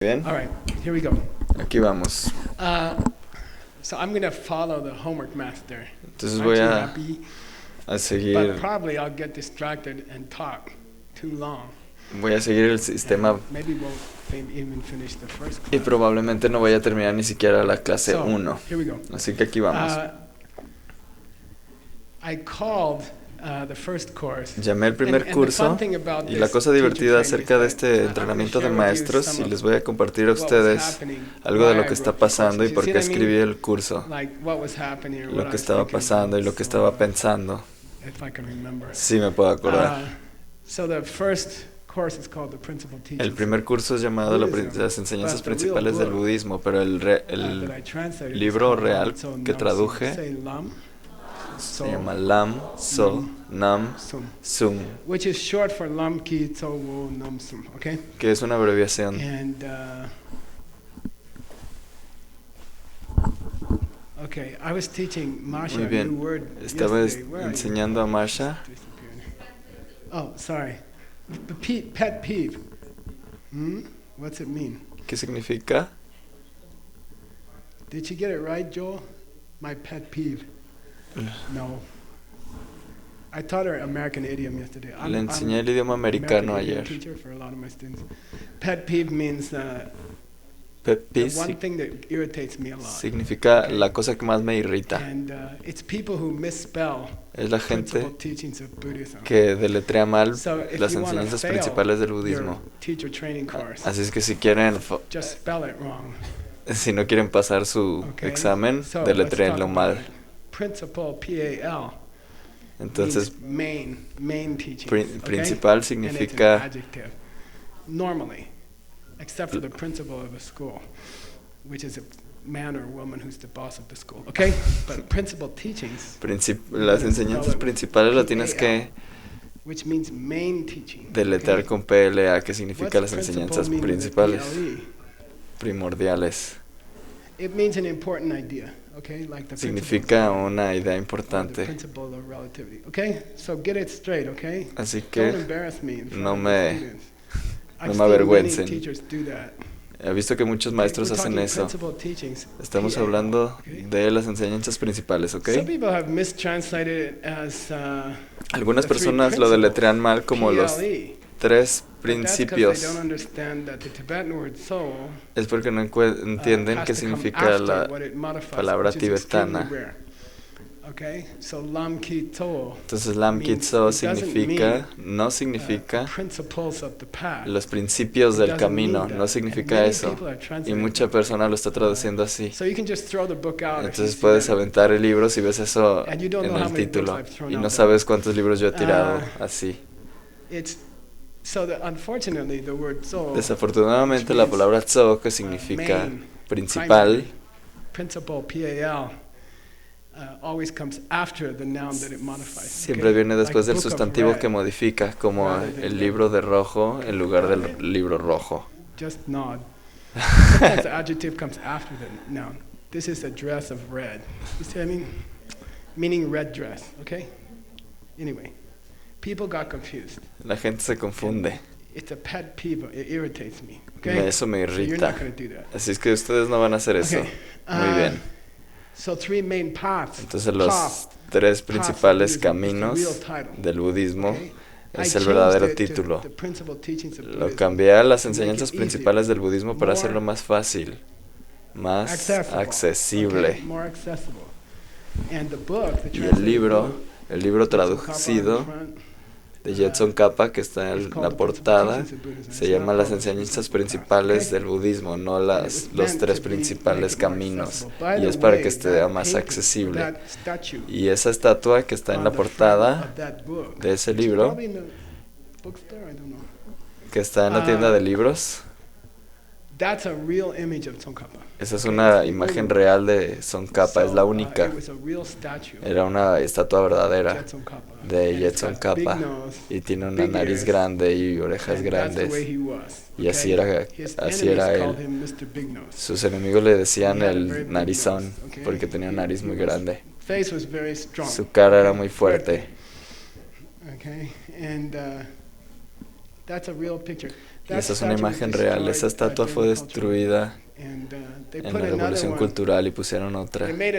Bien, All right, here we go. aquí vamos. So I'm going to follow the homework master. Entonces Aren't voy you a happy? But seguir, probably I'll get distracted and talk too long. voy a seguir el sistema And maybe we'll even finish the first y class. probablemente no voy a terminar ni siquiera la clase So, 1. here we go. Así que aquí vamos. I called the first course. Llamé el primer And the curso fun thing about y la this cosa teacher divertida training acerca is de that este I'm gonna entrenamiento de share with you maestros some y of les voy a compartir a what was ustedes happening, algo de why lo I que está wrote the course. pasando y You por see qué what I mean? escribí el curso, Like what was happening or what lo I que was estaba thinking pasando y about. lo que So, estaba pensando. If I can remember. Sí me puedo acordar. So the first course is called the Principal Teachings. El primer curso es llamado las enseñanzas principales del budismo, pero el that I translated is libro called real Lam Tso que Nam traduje Sum. Say Lam se llama Lam So Nam Sum, Sum, which is short for Lam Ki Tso Wo Nam Sum. Okay. que es una abreviación. And okay, I was teaching Masha Muy a bien. new word Estaba yesterday. Where are you? enseñando a Marsha. Oh, sorry. Pet peeve. What's it mean? ¿Qué significa? Did you get it right, Joel? My pet peeve. No. I taught her American idiom yesterday. Le enseñé el idioma americano American idiom ayer. teacher for a lot of my students. Pet peeve means Pet the peeve one thing that irritates me a lot. significa la cosa que más me irrita. And it's people who misspell Es la principal gente teachings of Buddhism. que deletrea mal So if las you wanna enseñanzas fail principales del your budismo. teacher training course, Así es que si quieren, just spell it wrong. si no quieren pasar su Okay? examen, So let's deletreenlo talk mal. about it. Principal, P-A-L, Entonces, means main teachings. Okay? principal And it's an significa adjective. Normally, except for the principal of a school, which is a man or woman who's the boss of the school. Okay? But principal teachings, las enseñanzas principales lo tienes que which means main teaching. deletrear okay? con PLA, que significa What's las principal enseñanzas mean with principales, PLE? primordiales. It means an important idea. Okay? Like the Significa una idea the importante. principle of relativity. Okay? So get it straight, okay? Así Don't que embarrass me in front no of me- the students. no I've me seen many avergüencen. teachers do that. he visto que muchos maestros We're hacen talking eso. principal teachings, Estamos PAL, hablando okay? de las enseñanzas principales, ¿ok? Some people have mistranslated it as Algunas the three personas lo principles, deletrean mal como los PLE. 3 But that's 'cause they principios. don't understand that the Tibetan word soul Es porque no entienden has qué to come significa after la what it modifies, palabra which is extremely tibetana. rare. Okay? So Lam Ki To Entonces Lam means- Kitso it doesn't significa, no significa principles of the path. los principios It del doesn't camino, mean that. no And significa many eso. people are Y translating mucha it. persona lo está traduciendo así. So you can just throw the book out if you Entonces see puedes that. aventar el libro si ves eso And you don't en know how el many books título I've thrown y out no there. sabes cuántos libros yo he tirado Ah. así. It's so that unfortunately the word soul, Desafortunadamente la palabra tso, que significa main, principal, principal, P-A-L, always comes after the noun that it modifies. siempre okay? viene después Like del book of sustantivo red, que modifica, como rather than el red. libro de rojo en lugar del libro rojo. Just nod. Sometimes the adjective comes after the noun. This is a dress of red. You see what I mean? Meaning red dress, okay? Anyway, people got confused. La gente se confunde. It's a pet peeve. It irritates me. Okay? Eso me So you're irrita. not going to do that. Así es que ustedes no van a hacer eso. Okay. Muy bien. So three main paths. Entonces los Path, 3 principales Buddhism is the caminos real title, del budismo okay? es I el changed verdadero it to título. the principal teachings of Lo Buddhism. cambié a las to make it enseñanzas easier, principales del budismo para more hacerlo más fácil, más Accessible, accesible. okay? More accessible. And the book, the Y el libro translated traducido de Jetson Kappa, que está en la portada, se llama Las enseñanzas principales del budismo, no los 3 principales caminos. Y es para que esté más accesible. Y esa estatua que está en la portada de ese libro, que está en la tienda de libros, That's a real image of Tsongkhapa. esa es una imagen real de Tsongkhapa, es la única. It was a real statue Era una estatua verdadera of Tsongkhapa. de And it's Jetson got big Kappa nose, y tiene una big nariz ears, grande y orejas and that's the way grandes. he was, Y así okay? era, His así enemies era called él. him Mr. Big Nose. Sus enemigos le decían He had a very el big narizón nose, okay? porque tenía una nariz muy grande. Face was very strong. Su cara era muy fuerte. Okay, and that's a real picture. Y esa es una imagen real. Esa estatua fue destruida en la Revolución Cultural y pusieron otra, que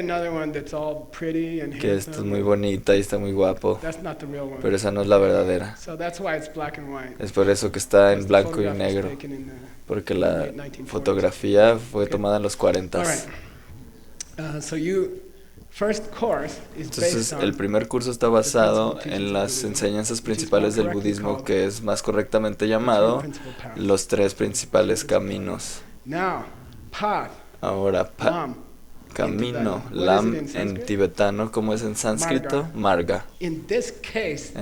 esta es muy bonita y está muy guapo, pero esa no es la verdadera. Es por eso que está en blanco y negro, porque la fotografía fue tomada en los 40. Entonces, el primer curso está basado en las enseñanzas principales del budismo, que es más correctamente llamado los tres principales caminos. Ahora, camino, lam en tibetano, como es en sánscrito, marga. En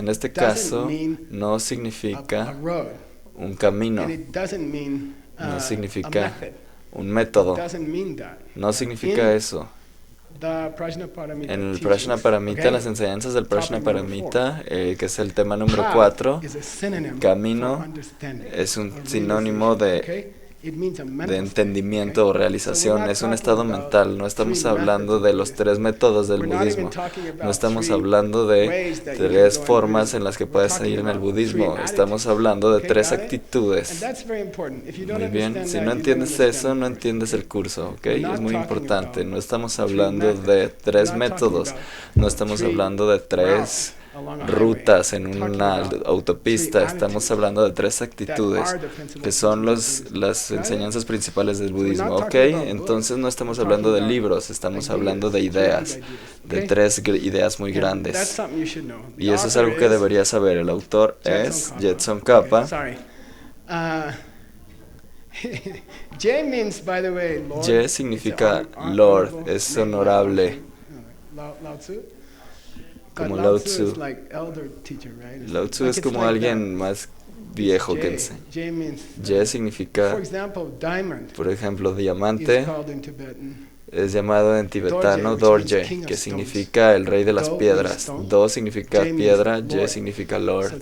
este caso, no significa un camino, no significa un método, no significa eso. En el Prajnaparamita, las enseñanzas del Prajnaparamita, que es el tema número 4, camino es un sinónimo de entendimiento o realización, es un estado mental. No estamos hablando de los tres métodos del budismo, no estamos hablando de tres formas en las que puedes ir en el budismo, estamos hablando de tres actitudes. Muy bien, si no entiendes eso, no entiendes el curso, ¿ok? Es muy importante, no estamos hablando de tres métodos, no estamos hablando de tres rutas en una autopista, estamos hablando de tres actitudes que son las enseñanzas principales del budismo, ¿ok? Entonces no estamos hablando de libros, estamos hablando de ideas, de tres ideas muy grandes, y eso es algo que deberías saber. El autor es Je Tsongkhapa. Je significa Lord, es honorable, como Lao Tzu. Lao Tzu es como alguien más viejo que enseña. Je significa, por ejemplo, diamante. Es llamado en tibetano Dorje, que significa el rey de las piedras. Do significa piedra, Je significa Lord.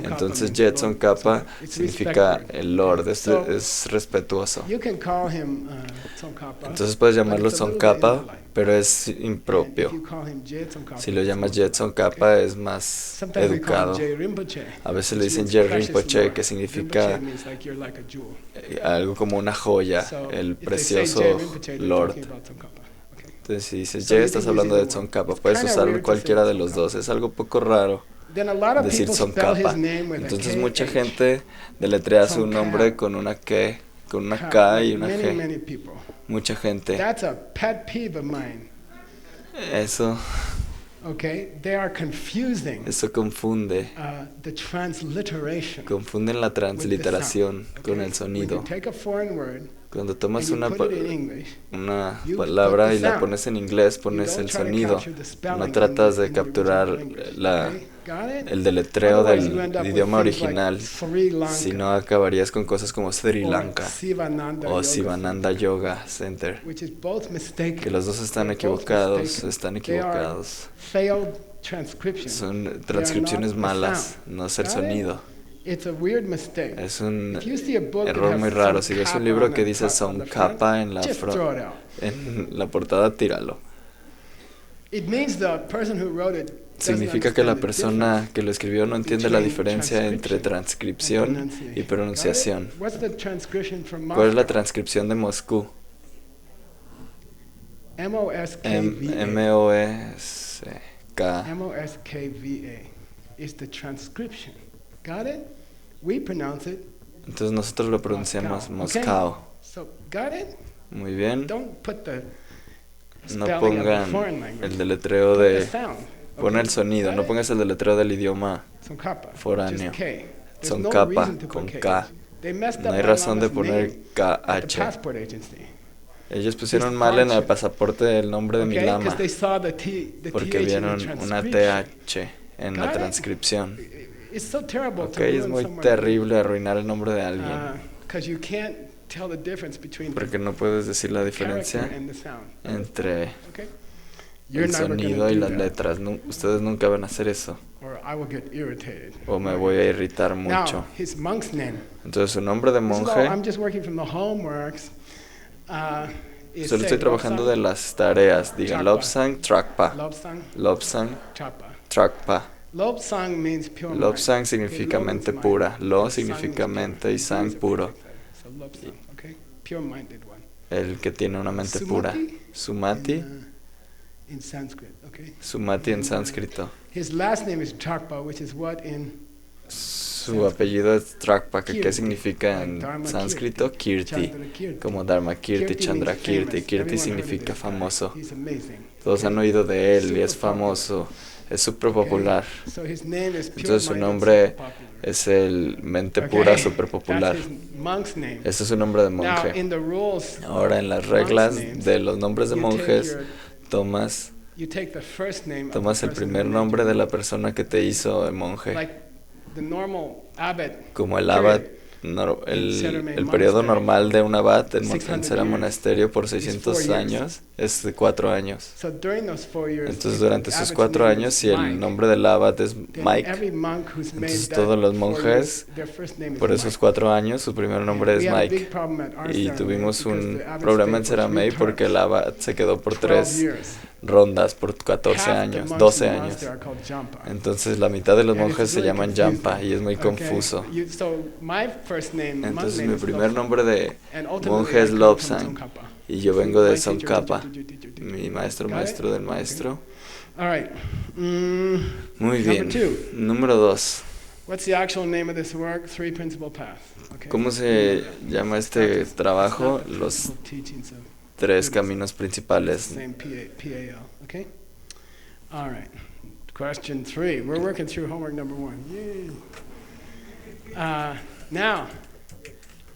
Entonces Je Tsongkhapa significa el Lord, es respetuoso. Entonces puedes llamarlo Tsongkhapa, pero es impropio. Si lo llamas Je Tsongkhapa es más educado. A veces le dicen Je Rinpoche, que significa algo como una joya, el precioso Lord. Entonces si dices Je, estás hablando de Tsongkhapa. Puedes usar cualquiera de los dos. Es algo poco raro decir Tsongkhapa. Entonces mucha gente deletrea su nombre con una K y una G. Mucha gente. Eso confunde. Confunden la transliteración con el sonido. Cuando tomas una palabra y la pones en inglés, pones el sonido. No tratas de capturar el deletreo del idioma original, sino acabarías con cosas como Sri Lanka o Sivananda Yoga Center, que los dos están equivocados. Son transcripciones malas, no es el sonido. Es un error muy raro. Si ves un libro que dice Tsongkhapa en la portada, tíralo. Significa que la persona que lo escribió no entiende la diferencia entre transcripción y pronunciación. ¿Cuál es la transcripción de Moscú? M-O-S-K. Entonces nosotros lo pronunciamos Moscow. Muy bien. No pongan el deletreo pon el sonido, no pongas el deletreo del idioma foráneo. Tsongkhapa con K. No hay razón de poner KH. Ellos pusieron mal en el pasaporte el nombre de mi lama, porque vieron una TH en la transcripción. Ok, es muy terrible arruinar el nombre de alguien, porque no puedes decir la diferencia entre el sonido y las letras. Ustedes nunca van a hacer eso, o me voy a irritar mucho. Entonces su nombre de monje, solo estoy trabajando de las tareas. Digan Lobsang Trakpa, Lobsang Trakpa. Lobsang means pure mind. Lobsang significa Okay, Lo mente means pura. mind. Lo Sang significa means mente pure. y sang It's a puro. perfect sentence. So Lobsang, okay? Pure-minded one. El que tiene una mente pura. Sumati. In Sanskrit, okay? Sumati en sánscrito. His last name is Drakpa, which is what in Su apellido es Drakpa, que ¿qué Kirti, significa like en Dharma sánscrito? Kirti, Chandra Kirti. como Dharma Kirti, Chandra means Kirti. famous. Kirti Everyone heard of significa this guy. famoso. He's amazing. Todos han oído de él y es famoso, es súper popular. So his name is Entonces su pure-minded, nombre super popular. es el mente pura, Okay, súper popular. that's his monk's name. Ese es su nombre de Now, monje. in the rules Ahora en las of reglas monks' names, de los nombres de you take monjes, your- tomas you take the first name of tomas the el person primer who nombre made de you. la persona que te hizo de monje. Like the normal abbot, Como el abad, el periodo normal de un abad en Sera Monasterio por 600 años es de 4 años. so during those 4 years, Entonces if durante the esos abbot's 4 name años, is si el Mike, nombre del abad es then Mike, every monk who's made entonces that todos los 4 monjes, years, their first name is por esos Mike. 4 años, su primer nombre es We had a big Mike. problem at our Y ceremony tuvimos because un the abbot problema en stayed for 3 Seramey porque el terms, abad se quedó por 12 3 years. rondas, por 14 Half the años, monks 12 in the años. monastery are called Jampa. Entonces la mitad de los And it's monjes se really llaman confusing. Jampa y es muy Okay? confuso. So my first name, monk Entonces name mi is primer Lobsang. nombre de And ultimately monje I es come from Lobsang Tsongkhapa. y yo vengo de My teacher, Tsongkhapa, teacher. mi maestro Got it? maestro del Okay. maestro. All right. Muy Number bien. 2. Número 2. What's the actual name of this work? Three Principal Paths. Okay. ¿Cómo se llama este trabajo? Los Teachings of 3 caminos principales. same PAL. Okay. All right. Question 3. We're working through homework number 1. Yay. Now,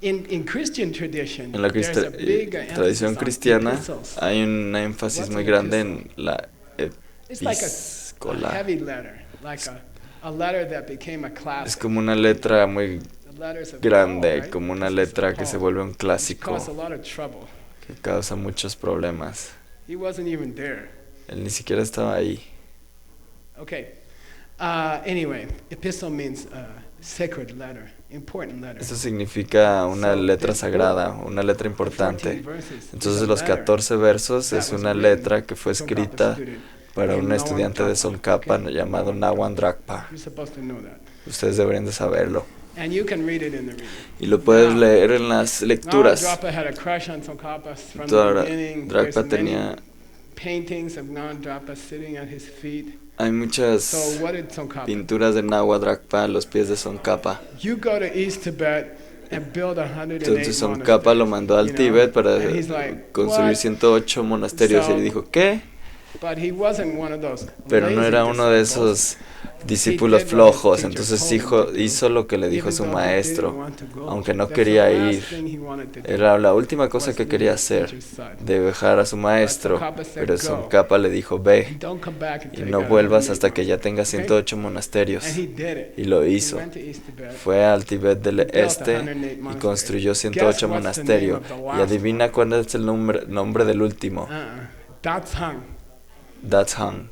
in Christian tradition, En la there's a big tradición emphasis on cristiana epistles. hay un énfasis What's muy an grande epistle? en la It's like a epístola. heavy letter, like a letter that became a Es classic. como una letra muy The letters of grande, Paul, right? como una This is letra que se Paul, vuelve un which clásico, caused a lot of trouble. que causa muchos problemas. He wasn't even there. Él ni siquiera estaba ahí. Okay. Anyway, epistle means sacred letter, important letter. Eso significa una letra sagrada, una letra importante. Entonces los 14 versos es una letra que fue escrita para un estudiante de Tsongkhapa llamado Nawan Drakpa. You're supposed to know that. Ustedes deberían de saberlo. And you can read it in the reading. Y lo puedes leer en las Nawan lecturas. Drakpa had a crush on Tsongkhapa from the Ahora, beginning. Drakpa There's many tenía, paintings of Nawan Drakpa sitting at his feet. hay muchas So what did Tsongkhapa? pinturas de Nawan Drakpa a los pies de Tsongkhapa. You go to East Tibet and build 108 Entonces Tsongkhapa lo mandó al Tíbet para And he's like, construir "What?" 108 monasterios y So- él dijo, ¿qué? But he wasn't one of those Pero no lazy era uno de disciples. esos discípulos flojos, entonces hizo lo que le dijo su maestro, aunque no quería ir. Era la última cosa que quería hacer, de dejar a su maestro, pero Tsongkhapa le dijo, ve y no vuelvas hasta que ya tengas 108 monasterios. Y lo hizo. Fue al Tíbet del Este y construyó 108 monasterios. Y adivina cuál es el nombre del último. Datsang. Datsang.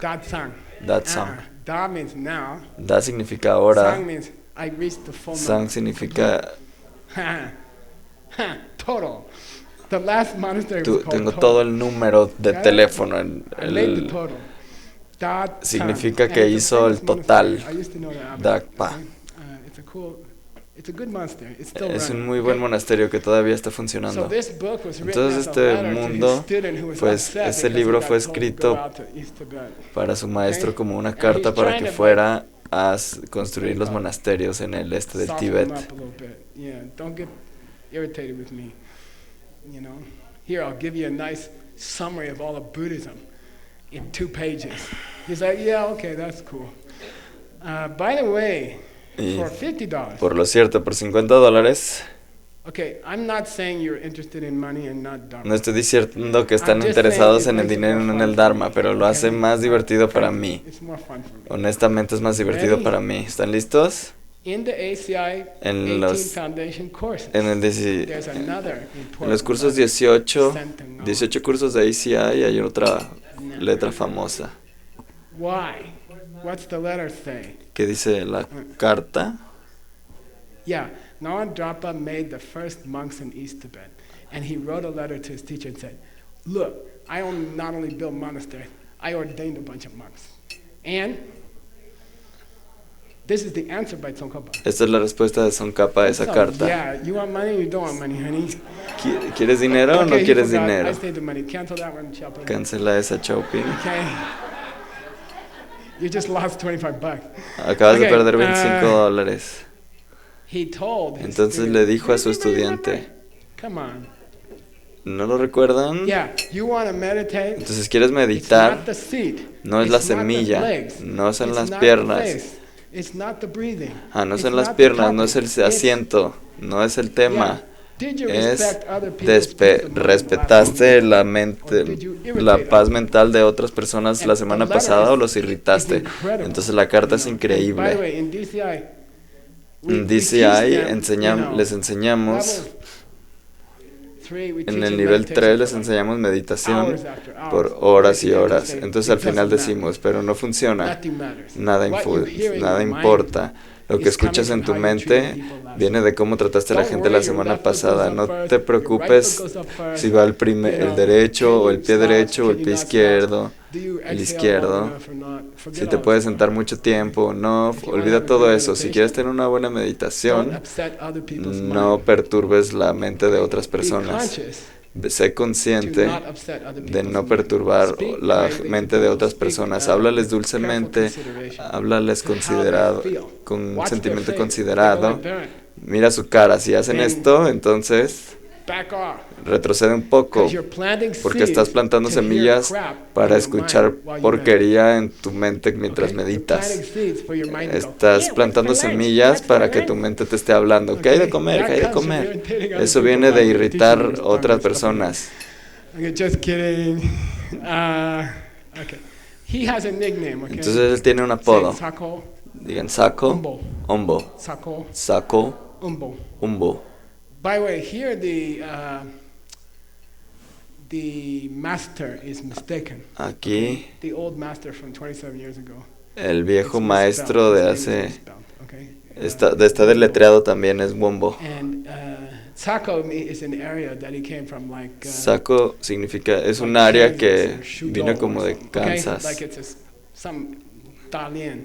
Da means now. Da significa ahora. Sang means I reached the full Sang number. significa Total. The last monastery was called tengo Total. todo el número de Okay? teléfono. I made the total. Datsang. Significa And que it's a hizo el famous total. monastery. I used to know that abbot, Drakpa. okay? It's a good monastery. It's still Es un running, muy buen okay? monasterio que todavía está So funcionando. this book was written Entonces as a este letter to his mundo, student who was pues, upset ese because libro he got fue told to go escrito out to East Tibet. para su maestro Okay. como una And carta he's para trying que to, fuera a construir los like, monasterios en el este del Soften Tíbet. them up a little bit. Yeah, don't get irritated with me. You know, here I'll give you a nice summary of all of Buddhism in 2 pages. He's like, yeah, okay, that's cool. By the way, Y for $50. por lo cierto, por $50, Okay, I'm not saying you're interested in money and not Dharma. no estoy diciendo que están I'm just interesados saying en el it makes it dinero y more no en el fun Dharma, for me, pero lo hace okay? más divertido para mí. It's more fun for me. Honestamente es más divertido Ready? para mí. ¿Están listos? In the ACI En 18 los- Foundation courses, En there's another en los important cursos letter 18 sent to Nawan. 18 cursos de ACI hay otra letra famosa Why? What's the letter say? que dice la carta. Yeah, Nawan Drakpa made the first monks in East Tibet, and he wrote a letter to his teacher and said, "Look, I not only built monasteries, I ordained a bunch of monks, and This is the answer by Tsongkhapa. Esta es la respuesta de Tsongkhapa a esa So, carta. yeah, you want money or you don't want money, honey? ¿Quieres dinero o no Okay, he quieres forgot. dinero? I stayed the money. Cancel that one, Chaplin. Cancela esa Chopin. Okay. You just lost $25. Acabas de Okay, perder $25. He told his Entonces student, le dijo a su "Anybody estudiante, remember? Come on. ¿no lo recuerdan? Yeah, you want to meditate? Entonces, ¿quieres It's meditar? not the seat. No es la It's not the semilla, legs. no son It's las not the piernas. face. It's not the breathing. No It's son las not the piernas, no es topic. el It's- asiento, no es el tema. Yeah. Did you Es respect other people's peace of mind the last respetaste week? la Or mente, did you irritate la paz others? mental de otras personas And la the semana letter pasada o is- los irritaste. is incredible. Entonces la carta es And by the increíble. way, in DCI, En we DCI teach them, les enseñamos, level 3, we en teach el them nivel meditation 3 les for like enseñamos meditación hours after hours. por horas y At the end we horas. say, Entonces al "It final doesn't matter. decimos, pero no funciona, Nothing matters. nada, What you hear in nada your mind importa. Lo que is coming escuchas en from tu how you treated mente people last viene de cómo trataste a la Don't gente la worry, your semana left foot goes pasada. up No first, te your right preocupes foot goes up first, si va el you know, derecho o el can pie you derecho o el stop, pie can you not izquierdo. Do you el exhale izquierdo, long enough or not? Forget si te all puedes that. sentar mucho tiempo, no, If you wanna olvida have a todo good eso. Si meditation, quieres tener una buena Don't meditación, upset other people's no mind. perturbes la mente de otras Be personas. conscious Sé to consciente not upset other de people's no mind. perturbar Speak la kindly to mente de people, otras speak, personas. with Háblales careful dulcemente, consideration háblales to how they considerado, feel. con un Watch their sentimiento face. They go considerado. like that. Mira su cara. Si hacen Then esto, entonces Back off. retrocede un poco, 'Cause you're planting porque estás seeds plantando to hear semillas crap para in your escuchar mind while you porquería en tu mente mientras meditate. Okay? meditas. You're planting seeds for your mind to go, Estás "Yeah, what's plantando for lunch? semillas What's para for que tu lunch?" mente te esté hablando. ¿Qué hay de Okay, comer? that ¿Qué hay de comes from comer? irritating other Eso people viene de by irritar teaching them otras stuff like personas. that. Okay, just kidding. Okay. He has a nickname, okay? Entonces él tiene un Say apodo. Sako, Digan Sako, Umbo. Ombo, Sako, Sako, Umbo. Umbo. By the way, here the master is mistaken. Aquí The old master from 27 years ago. el viejo It's maestro de misspelled. His name is hace... misspelled, okay? Está deletreado también, es Wombo. And Sako is an area that he came from, like Sako significa, es un like área Kansas que or Suzhou vino or como de something, okay? Kansas. Like it's some Dalian,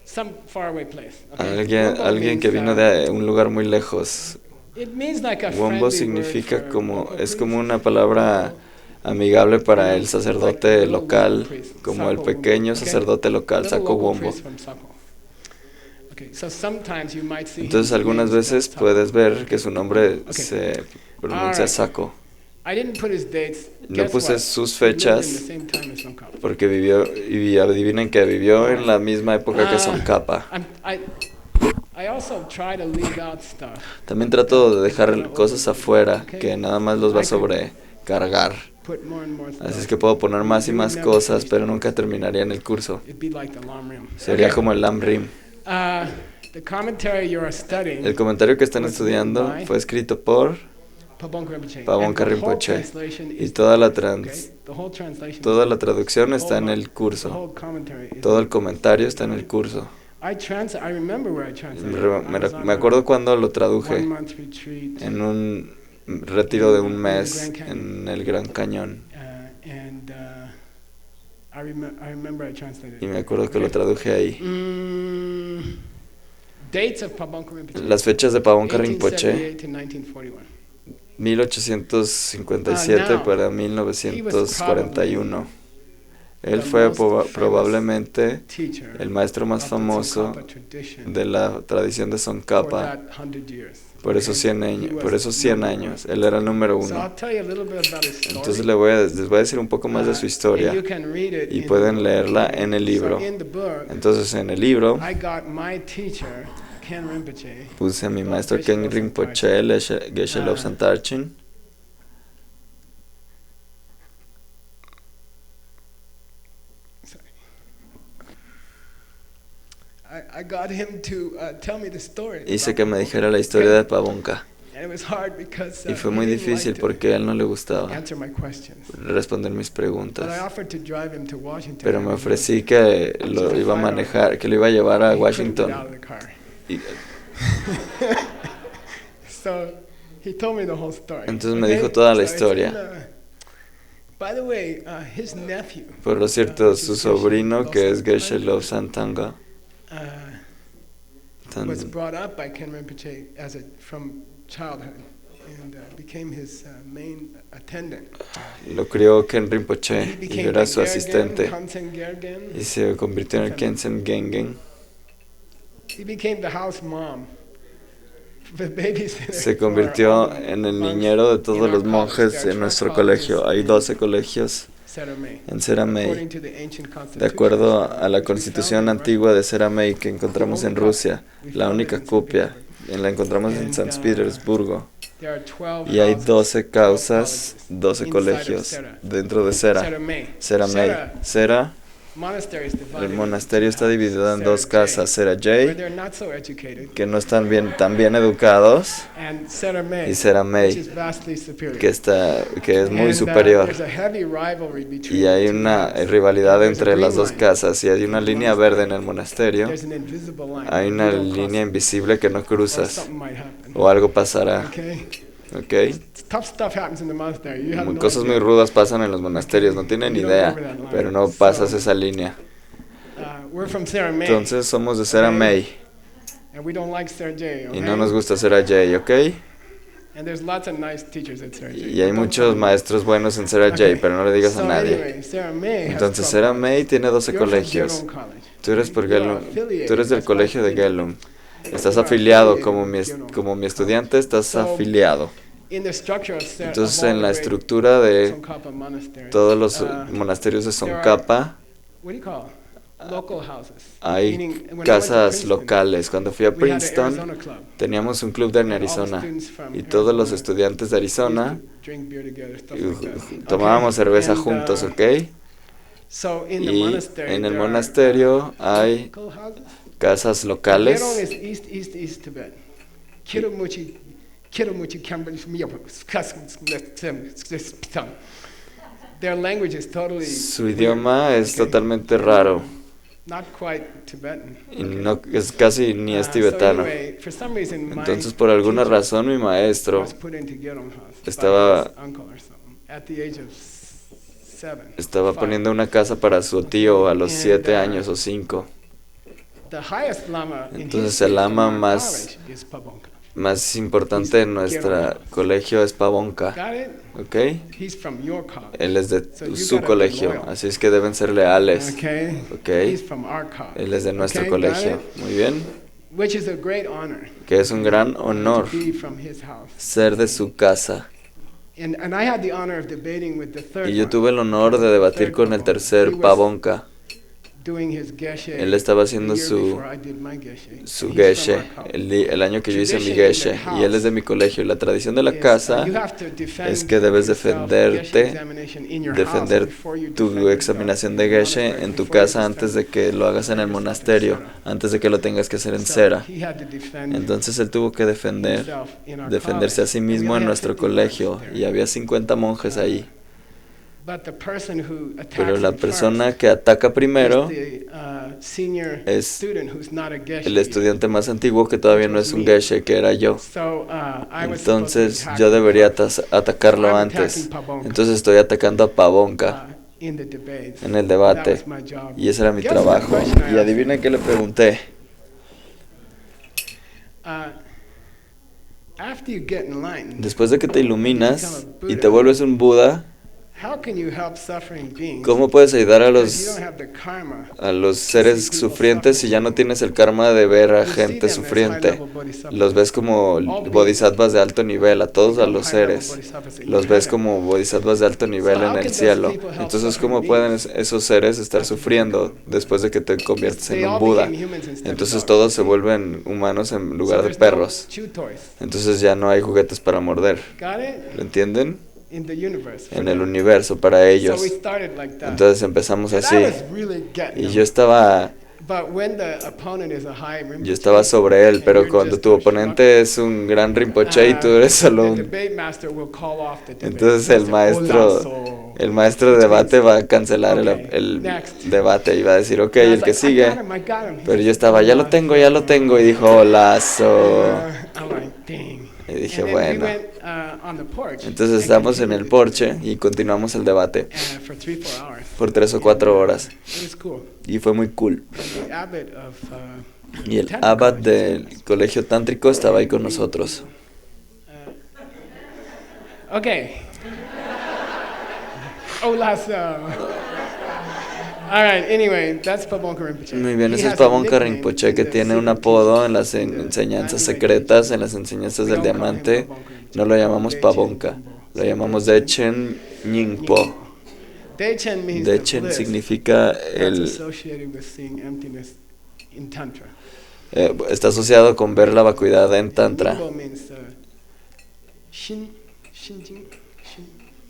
some faraway place. Okay? Alguien, Wombo alguien que means, vino de un lugar muy lejos. it means like a Wombo friendly word significa for como, local es priest. como una palabra amigable para el sacerdote local, como el pequeño sacerdote local, Little Sako local Wombo. priest from Sako. Okay, so sometimes you might see Entonces his algunas name veces spelled puedes Sako. ver que su nombre Okay. se pronuncia Alright. Sako, I didn't put his dates. No Guess puse what? sus He lived fechas in the same time as Tsongkhapa. porque vivió, y adivinen que vivió en la misma época que Tsongkhapa. I also try to leave out stuff. También trato de dejar cosas afuera que nada más los va a sobrecargar. Put more and more stuff. Así es que puedo poner más y más cosas, pero nunca terminaría en el curso. It'd be like the Lam Rim. Sería Okay. como el Lam Rim. The commentary you are studying. El comentario que están estudiando fue escrito por Pabonka Rinpoche. Pabonka And the whole Rinpoche. translation Y is toda la, okay? The whole translation toda is la traducción the está en whole el the curso. whole commentary is Todo el comentario está en el curso. I remember where I translated. Me acuerdo cuando lo One traduje month retreat. en un retiro de un mes en el Gran Cañón. I remember I translated. Y me acuerdo que lo traduje ahí. Dates of Pabonka Rinpoche. Las fechas de Pabonka Rinpoche, 1878 to 1941. 1857 para 1941. Él fue probablemente Teacher el maestro más of the famoso Tsongkhapa tradition de la tradición de for Tsongkhapa that 100 years. por esos 100 años. Por esos 100 años. Él era el número So uno. I'll tell you a little bit about his story. Entonces les voy a decir un poco más de su And historia you can read it y in pueden the leerla book. en el libro. So in the book, Entonces en el libro I got my teacher, Ken Rinpoche. puse a mi maestro Ken Rinpoche, Geshe Lobsang Tarchin. I got him to tell me the story. Hice about que me Pabonka. dijera la historia de Pabonka. And it was hard because Y fue he muy didn't difícil like to porque a él no le gustaba answer my questions. responder mis But I preguntas. offered to drive him to Washington. Pero me ofrecí que lo iba a manejar, que lo iba a llevar a He couldn't get out Washington. of the car. Y So he told me the whole story. entonces me okay? dijo toda la So it's historia. by the way, his nephew, Por lo cierto, su sobrino, que es Geshe Lobsang Tanga, uh, was brought up by Khen Rinpoche from childhood and became his main attendant. Lo crió Khen Rinpoche He y became era the su asistente Khansen Gergen. y se convirtió en el Khensen Gengen. He became the house mom. The babysitter Se for convirtió all the en el monks niñero de in todos our los college. monjes There are en 12 nuestro colleges colegio. Hay in 12 colegios Seramay. en Seramay, According to the ancient de constitution acuerdo of a Seramay, la which we constitución found in antigua de Seramay que encontramos en Rusia. La única St. copia Petersburg. la encontramos en San Petersburgo. There are 12 Y hay houses, 12 causas, 12 12 inside of colegios Sera. dentro de Sera. Seramay. Seramay. Sera, Monastery is divided el into monasterio está two dividido en houses, dos Sera casas. J, Sera where J, they're not so educated, que no están tan bien educados, and Seramay, y Sera which May, is vastly superior. que es muy And, superior. there's a heavy rivalry between Y hay the two una houses. rivalidad There's a entre green las dos line casas. Y hay una in the línea verde en el monasterio. There's an invisible line. Hay You una don't cross línea it, invisible que no or cruzas. something might happen. O algo pasará. Okay? ¿Ok? Tough stuff happens in the monastery. You have no Cosas muy idea. rudas pasan en los monasterios. No tienen You don't idea. go over that line. Pero no So, pasas esa línea. We're from Seramay, Entonces somos de Sera May. and we don't like Sera J. Y Okay? no nos gusta Sera J, ¿ok? And there's lots of nice teachers at Sera J. Y hay Don't muchos tell me. maestros buenos en Sera J, Okay. pero no le digas a So nadie. anyway, Seramay has Entonces 12 Sera colleges. May tiene 12 You're from colegios. Gelung College. Tú eres por You're Gelung. affiliated. Tú eres del That's why colegio de it's in- Gelung. Estás You're afiliado affiliated with como mi Gelung. estudiante, estás So, afiliado. In the structure of Sera, Entonces of all en la the great estructura de Tsongkhapa monasteries, todos los monasterios de what Tsongkhapa do you call local houses? hay Meaning, when I went to casas Princeton, locales. Cuando fui a we had the Princeton Arizona Club. teníamos un club en And all the Arizona students from y todos los Arizona estudiantes de Arizona used to drink beer together, stuff like that. tomábamos Okay? cerveza And, juntos, ¿ok? So in the Y monastery, en el there are, monasterio hay local houses. casas Gelung locales. is East Tibet. Kirumuchi Cambridge, their language is totally Su weird, idioma es okay? totalmente raro Not quite Tibetan. y no es casi ni es So tibetano. anyway, for some reason, my Entonces por alguna teacher razón mi maestro was put into Gelung house by estaba- his uncle or something at the age of 7. estaba 5. poniendo una casa para su tío a los And, 7 años o 5. The highest lama in Entonces his el city, lama in our más- college, is Pabonka. Más importante en nuestro colegio es Pavonka, Got it? ¿ok? He's from your college. Él es de So you su gotta be colegio, loyal. así es que deben ser leales, Okay? ¿ok? He's from our college. Él es de nuestro Okay, got colegio, it? muy bien, Which is a great honor. que es un gran honor To be from his house. ser de su casa. And I had the honor of debating with the third Y yo one, tuve el honor de debatir con el tercer Pavonka. doing his geshe Él estaba haciendo the year su before I did my geshe. su He's geshe, from our college. el año que yo hice mi Tradition in geshe, the y él es de mi colegio. Y la tradición de la Is, casa you have to defend es que debes yourself, defenderte, geshe examination in your house defender before you defend tu yourself examinación de in the geshe monastery, en tu before you casa antes de defend que lo hagas en el yourself in monasterio, Sera. antes de que lo tengas que hacer en So Sera. he had to defend Entonces él tuvo que himself in our defenderse a college. sí And we mismo only en had nuestro 50 colegio, monks there. y había 50 monjes ahí. But the person who attacks Pero la him persona first que ataca primero is the senior es student who's not a geshe. el estudiante más antiguo que todavía no es un geshe, que era yo. So, I was Entonces supposed to yo attack debería him first. atacarlo I'm antes. attacking Pabonka, Entonces estoy atacando a Pavonka in the debates. en el That debate. was my job. Y ese era mi Guess what trabajo. question I Y asked? adivinen qué le pregunté. After you get enlightened, Después de que te iluminas y te vuelves un Buda, how can you help suffering beings ¿cómo puedes ayudar a if you los don't have the karma? seres sufrientes si ya no tienes el karma de ver a You see gente them as sufriente? high-level bodhisattvas. Los ves como bodhisattvas de alto nivel, a todos a los seres. Los ves como bodhisattvas de alto nivel en el cielo. Entonces, ¿cómo pueden esos seres estar sufriendo después de que te conviertes en un Buda? Entonces todos se vuelven humanos en lugar de perros. Entonces ya no hay juguetes para morder. ¿Lo entienden? En el universo para ellos. Entonces empezamos así. Y yo estaba sobre él, pero cuando tu oponente es un gran Rinpoche y tú eres solo un... Entonces el maestro de debate va a cancelar el debate y va a decir, ok, el que sigue. Pero yo estaba, ya lo tengo, y dijo, holazo. Y dije, bueno. Entonces estamos en el porche y continuamos el debate por 3 o 4 horas. Y fue muy cool. Y el abad del colegio tántrico estaba ahí con nosotros. Okay. Olaso. All right, anyway, that's Pabonka Rinpoche. Muy bien, He ese es has a Pabonka nickname Rinpoche, in que the tiene un secret apodo teachings en las in the enseñanzas Diamond secretas, en las enseñanzas We del don't call him diamante. Pabonka Rinpoche. No lo llamamos Dechen Pabonka, Nyingpo. lo So llamamos Dechen Dechen Nyingpo. Dechen means the Dechen bliss significa that's associated with seeing emptiness in Tantra. está asociado con ver la vacuidad en Tantra. Nyingpo means shinjin,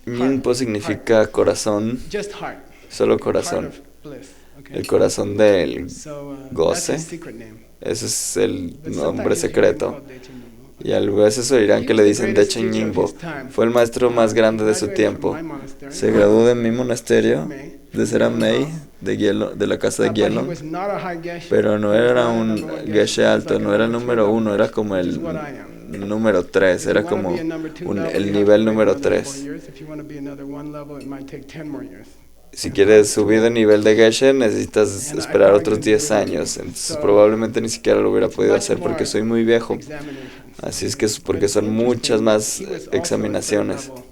Nyingpo significa corazón, just heart. solo Heart corazón, of bliss. Okay. el corazón del So that's goce. his secret name. Ese es el But nombre sometimes you hear him secreto. called Dechen Nyingpo. Y a veces oirán He que was le the dicen greatest Dechen teacher of Nyingpo. his time. Fue el maestro más He grande de su graduated tiempo. from my monastery, Se graduó de mi monasterio, May, de Seramei, de la casa de but he Gyalong. was not a high geshe. Pero no He was era not a un number one geshe geshe. He was alto, like a no era el number two número level uno, era geshe, como which el is what I am. número 3, If you era wanna como be a number two level, el you have nivel to wait número another 4 3. years. If you want to be another one level, it might take 10 more years. Si quieres subir de nivel de geshe, necesitas And I esperar otros argued 10 with años. him. Entonces So, probablemente ni siquiera lo hubiera podido much hacer porque more soy muy viejo. examinations. Así es que es porque But son muchas interesting, más he was also a third examinaciones. level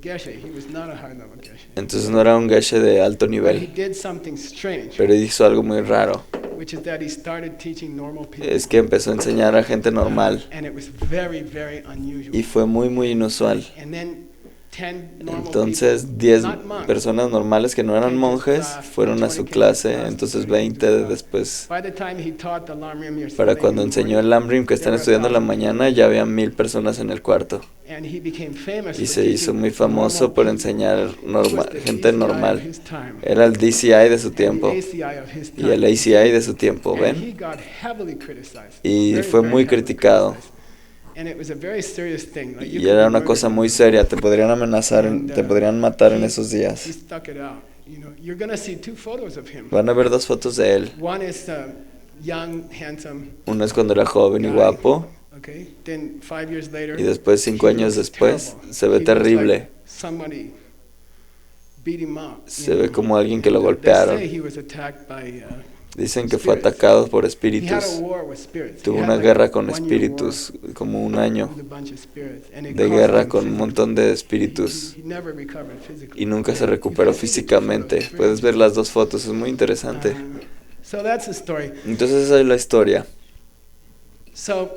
geshe. He was not a high level geshe. Entonces no era un geshe de alto But he nivel, did something strange, pero hizo algo muy raro. which is that he started teaching normal people. Es que empezó a enseñar a gente normal And it was very, very unusual. y fue muy muy inusual. And then 10 normal Entonces people, 10 not monks, personas normales que no eran monjes fueron a su clase, entonces 20 después. by the time he taught the Lamrim Year Para Singing cuando in the enseñó el morning, Lamrim que están there were estudiando en la 1,000 mañana, ya había 1000 personas en el cuarto. and he became famous Y for se hizo teaching muy famoso normal por people. enseñar He was the gente DCI normal. of his time, Era el DCI de su and tiempo the ACI of his y el time. ACI de su tiempo, And ¿ven? he got heavily criticized, Y very, fue very muy heavily criticado. criticized. And it was a very serious thing. Like, you Y could era be una cosa murdered. muy seria, te podrían amenazar, te podrían matar en he- esos He días. stuck it out. You know, you're going to see 2 photos of him. Van a ver 2 fotos de él. One is young, handsome, Una es cuando era joven y guapo, okay? Then 5 years later, y después 5 he años looks después terrible. se He ve looks terrible. like somebody beat him up. Se ve como alguien que lo They golpearon. say he was attacked by, Dicen que fue atacado por he had a espíritus. war with spirits. Tuvo He had una like guerra a con 1-year espíritus, como un war año with a bunch of spirits, and it de caused guerra him con un physically. montón de espíritus. He never recovered physically. Y nunca se recuperó físicamente. Puedes ver las 2 fotos, es muy interesante. So that's the story. Entonces esa es la historia. So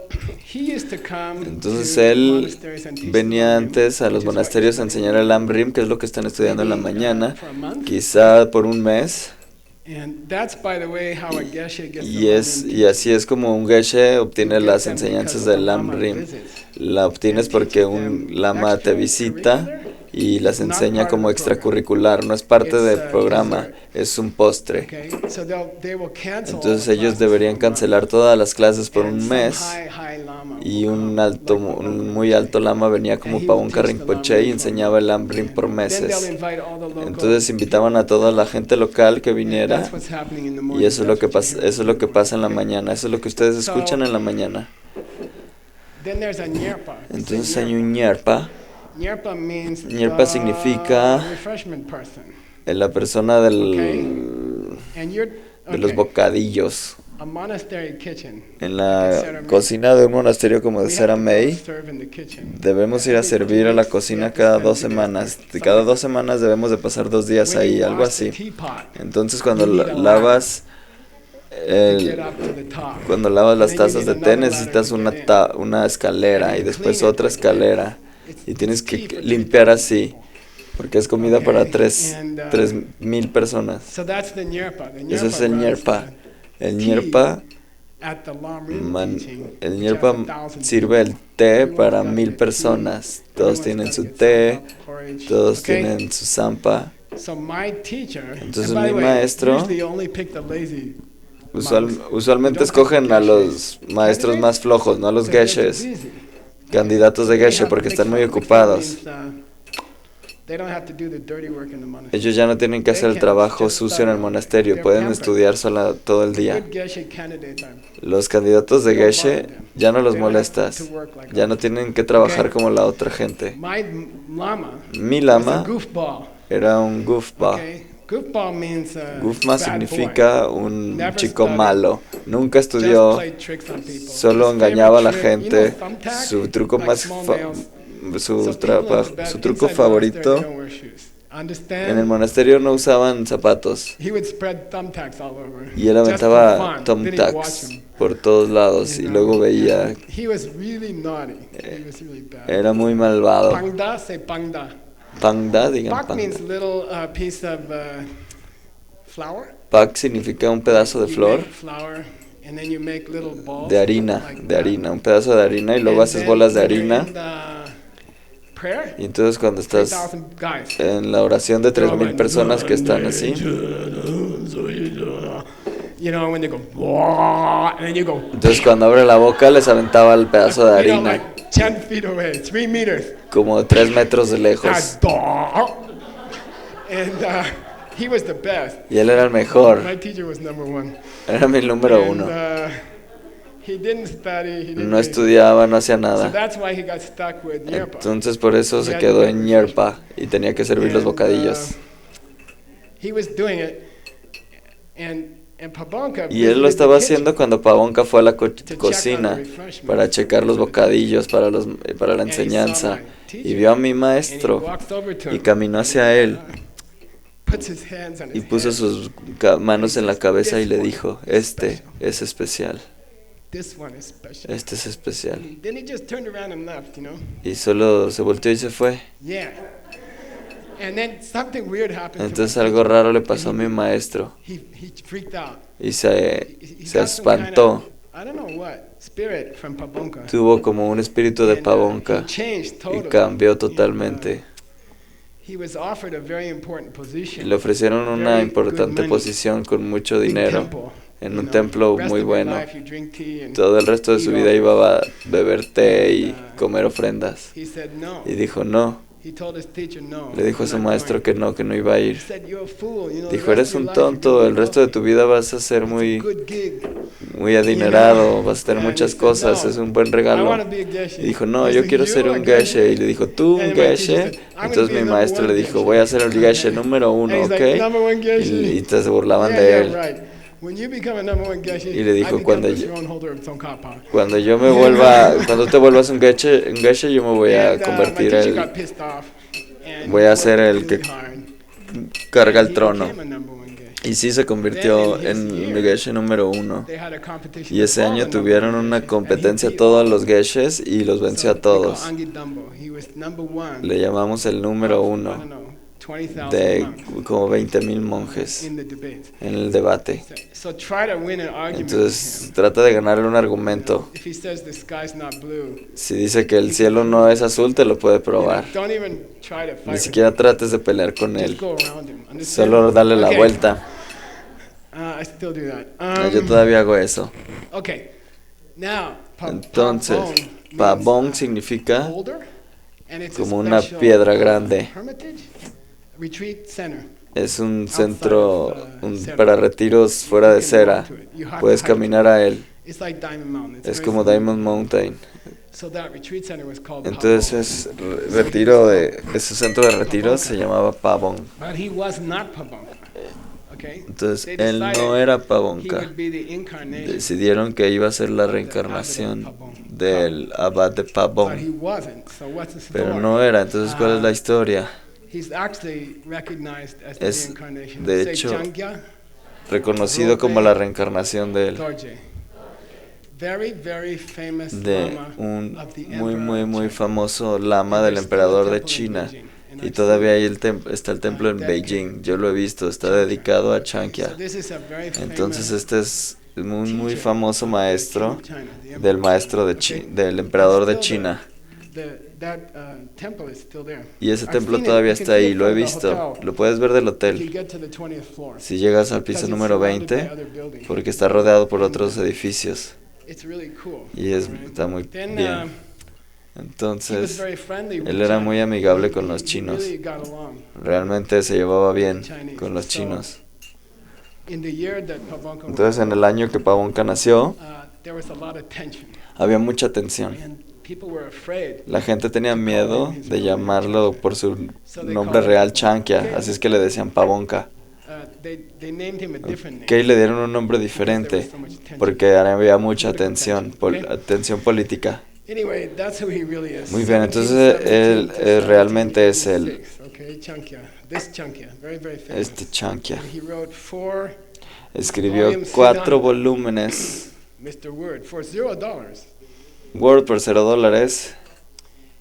he used to come Entonces to él monasteries and teach venía Lamrim, antes a los which is what monasterios a you're enseñar studying. el Lamrim, que es lo que están estudiando en la Maybe, mañana, for a month. quizá por un mes. And that's, by the way, how a geshe gets the Y así es como un geshe obtiene las enseñanzas del Lamrim. La obtienes porque un lama te visita y las enseña como extracurricular, no es parte del programa, es un postre. Okay? So they will cancel Entonces all the ellos classes deberían for a month. cancelar todas las clases por And un some mes high lama y will un come, like muy alto lama venía como And he Pabonka would teach the Rinpoche y Lamrim enseñaba el for a month. Lamrim por Then they'll meses. invite all the local Entonces invitaban a toda la gente local que viniera That's what's happening in the y morning. eso es lo que That's what pasa, you hear. eso es lo que pasa en la Okay. mañana, eso es lo que ustedes escuchan en la mañana. Then there's a nyerpa. Entonces hay un ñerpa, Nyerpa means Nyerpa the significa refreshment person. la persona Okay. And de los bocadillos. a monastery kitchen. En la cocina de un monasterio como de We have to go Seramei, serve in the kitchen. debemos ir a servir a la cocina cada 2 semanas. Cada 2 semanas debemos de pasar 2 días When you ahí, algo wash the así. teapot, Entonces cuando you need a lavas to get el- up to the top. cuando lavas las And then you tazas de need té another necesitas ladder to get in. una escalera y después otra escalera It's- y tienes it's tea que for limpiar 3,000 así people. porque es comida Okay, para and, 3000 personas. So that's the nyerpa. The Ese es el runs ñerpa. El tea ñerpa, at the Lamrim teaching, el which ñerpa has 1,000 sirve el people. té Everyone's para gotta 1000 get tea, personas. Todos everyone's tienen gotta su get té, some porridge, todos okay? tienen su zampa. So my teacher, Entonces and by the mi way, maestro- usually only pick the lazy. Usualmente escogen a los maestros más flojos, no a los because they're geshes, too busy. candidatos de They geshe, have- porque they están muy come- they ocupados. come means, they don't have to do the dirty work in the monastery. Ellos ya no tienen que hacer el trabajo sucio en el monasterio, pueden estudiar sola todo el día. Good geshe candidates are- Los candidatos de geshe ya no los molestas, ya no tienen que trabajar como la otra gente. My lama Mi was a lama goofball. era un goofball, Okay, Goofball means Goofma bad significa boy. un Never chico studied, malo. Nunca just estudió, played tricks on people. solo His engañaba a la favorite trick, you know, gente. thumbtack? Su truco Like más small fa- nails. su, So people in trapa- Tibet, su truco inside the monastery, they favorito. don't wear shoes. En el Understand? monasterio no usaban zapatos He would spread thumbtacks all over. y él Just for aventaba fun. Then he'd watch thumbtacks him. por todos lados y You luego know, veía, and he was really naughty. He was really bad. era muy malvado. Pangda, say pangda. Pangda, digan Pak means pangda. little piece of flour. Pak significa un pedazo de You flor make flour, and then you make little balls de harina, like de that. harina, un pedazo de harina y luego And haces then bolas de when you're harina. in the prayer, Y entonces cuando estás 3,000 guys. en la oración de They're all 3000 like, personas que están así, You know, when they go, "Wah," and then you go, entonces cuando abre la boca les aventaba el pedazo de you know, harina like 10 feet away, 3 meters. como 3 metros de lejos. And he was the best. Y él era el mejor, My teacher was number one. era mi número And, uno. he didn't study. He didn't No do anything. estudiaba, no hacía So nada. that's why he got stuck with Yerpa. Entonces por eso se quedó en Yerpa y tenía que servir los bocadillos. He was doing it, and Pabonka Y él lo visited estaba the kitchen haciendo cuando Pavonka fue a la to check on cocina the refreshments. para checar los bocadillos, para la And he saw enseñanza. my Y teacher, vio a mi and he maestro walks over to y him, caminó hacia él puts his hands on y his puso head. sus manos en la cabeza y le dijo, este es especial, This one is special. este es especial. Then he just turned around and left, you know? Y solo se volteó y se fue. Yeah. And then something weird happened Entonces to my algo teacher. raro le pasó a mi maestro He freaked out. y se He got some kind espantó. of, I don't know what, spirit from Pabonka. Tuvo como un espíritu de And, Pavonka he changed y totally. cambió And, totalmente. he was offered a very important position. Le ofrecieron una Very importante good money, posición con mucho big dinero temple, en you un know. templo Rest muy of your bueno. life you drink tea and Todo el resto de su eat vida offerings. iba a beber té y comer ofrendas. He said no. Y dijo no. He told his teacher no. Le dijo a I'm su not maestro going. que no iba a He ir. said, "You're a fool, you know, the Dijo, rest eres of your un life you're tonto, gonna el be resto de wealthy. tu vida vas a ser It's a muy, good gig. muy adinerado, vas a tener And he muchas said, cosas, "No, es un buen I regalo. wanna be a geshe." Y dijo, no, He yo said, quiero "You ser a un geshe. Y le dijo, tú un And my teacher geshe. said, "I'm gonna Entonces be mi the maestro number le one dijo, geshe." voy a ser el geshe número And uno, he's like, ¿ok? "Number one geshe." Y se burlaban Yeah, de yeah, él. right. When you become a number one geshe, Y le dijo, I become cuando the yo- throne holder of Tsongkhapa. Cuando yo me vuelva, cuando te vuelvas un geshe, yo me voy a And, my convertir teacher en got pissed off, and voy a he ser worked el que really hard. carga And el he trono. became a number one geshe. Y sí se convirtió Then in en his el year, geshe número uno. They had a competition Y of ese all año the number tuvieron one una geshes, competencia and he beat todos all los of them. geshes y los venció a So they call todos. Angi Dumbo. He was number one Le llamamos el número of, I don't uno know, 20,000 de monks como 20,000 monjes in the debates. en el debate. So try to win an argument Entonces with trata de ganarle un him. argumento. If he says the sky's not blue, Si dice que el cielo no es azul, te lo puede probar. don't even try to fight Ni with siquiera trates de pelear con him. Just él. go around him. Understand? Solo dale la Okay. vuelta. I still do that. Yo todavía hago eso. Okay. Now, Entonces, Pabong significa boulder, and it's a como una special, piedra grande. Hermitage, retreat center. Es un centro para retiros fuera de cera. Puedes caminar a él. It's like Diamond Mountain. It's Es very como familiar. Diamond Mountain. So that retreat center was called Entonces ese centro de retiro se llamaba Pabong. But he was not Pabonka. Okay? Entonces They él no decided era he Pabonka. would be the incarnation, Decidieron que iba a ser la reencarnación del abad de but he Pabong, wasn't. So what's the pero story? no era. Entonces, ¿cuál es la historia? He's actually recognized as the Es, reincarnation. de Say hecho, Changyá Reconocido como la reencarnación de él, Dorje. Very, very famous de lama un of the muy, emperor muy, of muy China. famoso lama And del there's still a emperador de temple in China. Beijing, and Y I've todavía seen ahí it. está el templo en Beijing. Yo lo he visto, está dedicado a Changjá. So this is a very Entonces famous este es un muy teacher famoso maestro of China, the emperor del of maestro de China, okay? del emperador de Still China. That temple is still there. Y ese I've templo seen it. todavía You can está see ahí, it lo he from the visto. hotel. Lo puedes ver del You hotel get to the 20th floor. si llegas al Because piso it's número surrounded by 20, other buildings. porque está rodeado por otros edificios. It's really cool. Y Alright. está muy Then, bien. he was Entonces, very friendly with él era China. muy amigable con He los chinos. really got along. Realmente se llevaba bien Chinese. con los So, chinos. In the year that Pabonka was Entonces, en el año que Pabonka nació, there was a lot of tension, había mucha tensión. and people were afraid. La gente tenía miedo de llamarlo por su So they nombre called him real Pabonka. Changjá, Okay. así es que le decían Pabonka. they named him a different name. Que le dieron un nombre diferente porque había mucha tensión, tensión política. Anyway, that's who he really is. Muy bien, entonces él realmente es el Okay, Chanakya. This Chanakya, very famous. este Chanakya. He wrote 4 Escribió volumes 4 Siddhanta. volúmenes. Mr. Word for $0. Word por $0.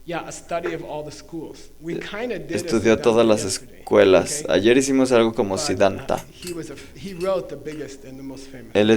Yeah, a study of all the schools. We kind of did Estudió todas las escuelas. Ayer hicimos algo como Siddhanta. He wrote the biggest and the most famous. Él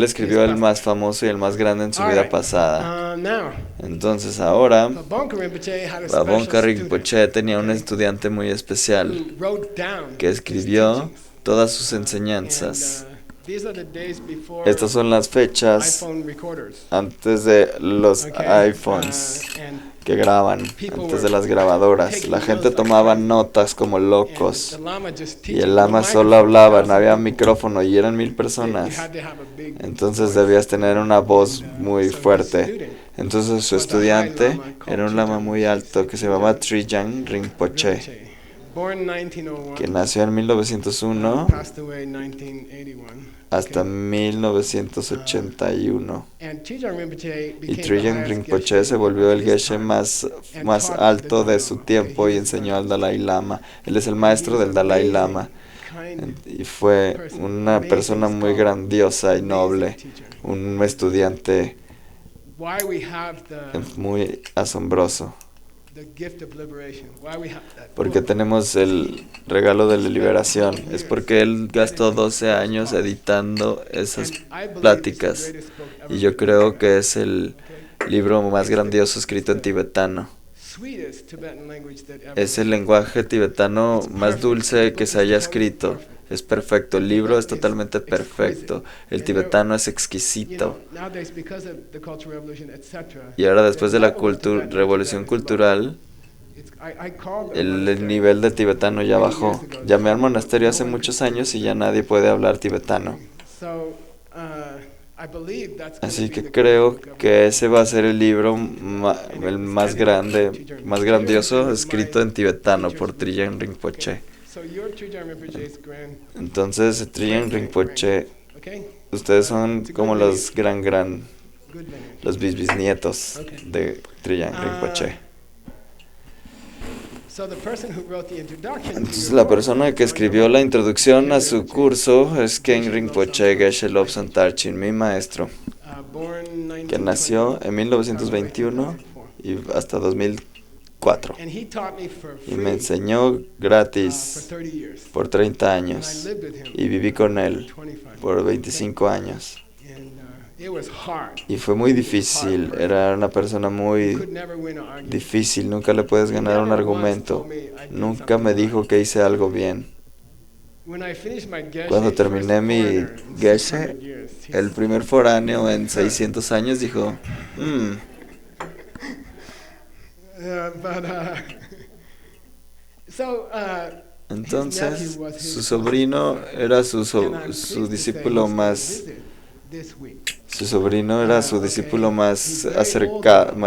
escribió el más famoso y el más grande en su vida pasada. Now, Entonces ahora, Pabonka Rinpoche had a Pabonka special Rinpoche tenía un estudiante muy especial student who wrote down que his escribió teachings. todas sus And, enseñanzas. these are the days before Estas son las fechas iPhone recorders. antes de los Okay, iPhones and que graban, antes de las grabadoras. La gente tomaba notas como locos. the Lama just Y teaching el lama with a solo hablaba, no había microphone. micrófono y eran 1000 You personas. had to have a big Entonces voice. debías tener una voz muy So his fuerte. student Entonces su estudiante era un lama muy alto que se llamaba Trijang Rinpoche, Rinpoche, born 1901, que nació en 1901 passed away in 1981. hasta Okay. 1981. And Trijang Rinpoche Y became the Trijang highest Rinpoche geshe se volvió el of his geshe time. más alto de su tiempo y enseñó al Dalai Lama. Él es el maestro del Dalai Lama. Y fue una persona muy grandiosa y noble, un estudiante Why we have muy asombroso, the gift of liberation. Why we have that porque book. tenemos el regalo de la liberación. Es porque él gastó 12 años editando esas And I believe it's the pláticas, greatest book ever y yo written. creo que es el Okay. libro más grandioso escrito en tibetano. Sweetest Tibetan language that ever Es el was. lenguaje tibetano más dulce que se haya escrito. Es perfecto, el libro es totalmente perfecto. El tibetano es You exquisito. know, nowadays because of the Cultural Revolution, etc. Y ahora después de la the level of Tibetan revolución is low. cultural, I called the el monastery nivel de tibetano ya bajó. Llamé al monasterio hace muchos años y ya nadie puede hablar tibetano. So, I believe that's gonna Así be que the creo greatest book que ever. ese va a ser el libro el más grande, más grandioso escrito en tibetano por Trijang Rinpoche. So your Trijang Rinpoche's grand, Entonces, Trijang Rinpoche, okay? ustedes son como los Good lineage. los bisnietos de Trijang Rinpoche. So the person who wrote the introduction to Entonces, your la course, persona que escribió la introducción a su curso es Ken Rinpoche Geshe Lobsang Tarchin, mi maestro, born que nació en 1921 y hasta 2004. And he taught me for Y free, me enseñó for gratis 30 years. por 30 And I años lived with him y viví con él 25 por 25 años. And it was hard. Y fue muy difícil, era una persona You muy could never win an argument. difícil, nunca le puedes ganar un argumento, nunca me dijo que hice algo bien. When I finished my geshe, Cuando first terminé mi foreigner in geshe, 600 years, he el primer foráneo en 600 años dijo, but so entonces su sobrino era su discípulo más, su sobrino era su discípulo más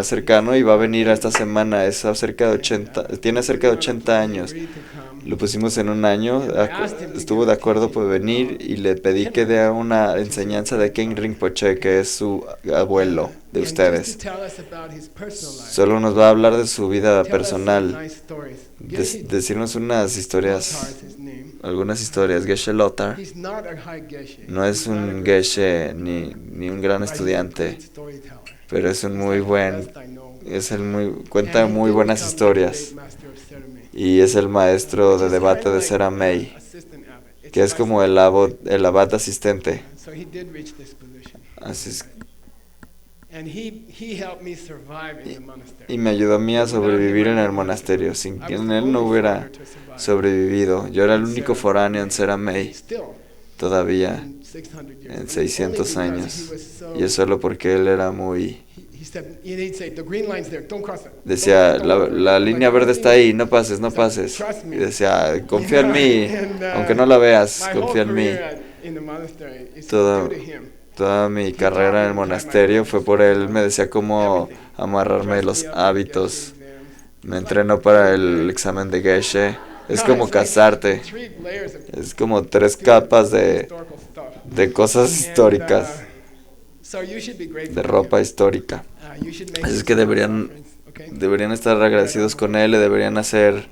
cercano y va a venir esta semana, tiene cerca de 80 años. Lo pusimos en un año, estuvo de acuerdo por venir y le pedí que dé una enseñanza de Ken Rinpoche, que es su abuelo de ustedes. Solo nos va a hablar de su vida personal, decirnos unas historias, algunas historias. Geshe Lothar no es un geshe ni un gran estudiante, pero es un muy buen, cuenta muy buenas historias. Y es el maestro de debate de Seramei, que es como el abad asistente. Así es. Y me ayudó a mí a sobrevivir en el monasterio. Sin que él no hubiera sobrevivido. Yo era el único foráneo en Seramei, todavía en 600 años. Y es solo porque él era muy... Decía, la línea verde está ahí, no pases, no pases. Y decía, confía en mí, aunque no la veas, confía en mí. Toda mi carrera en el monasterio fue por él. Me decía cómo amarrarme los hábitos. Me entrenó para el examen de Geshe. Es como casarte. Es como 3 capas de cosas históricas, de ropa histórica. Así es que deberían estar agradecidos con él, le deberían hacer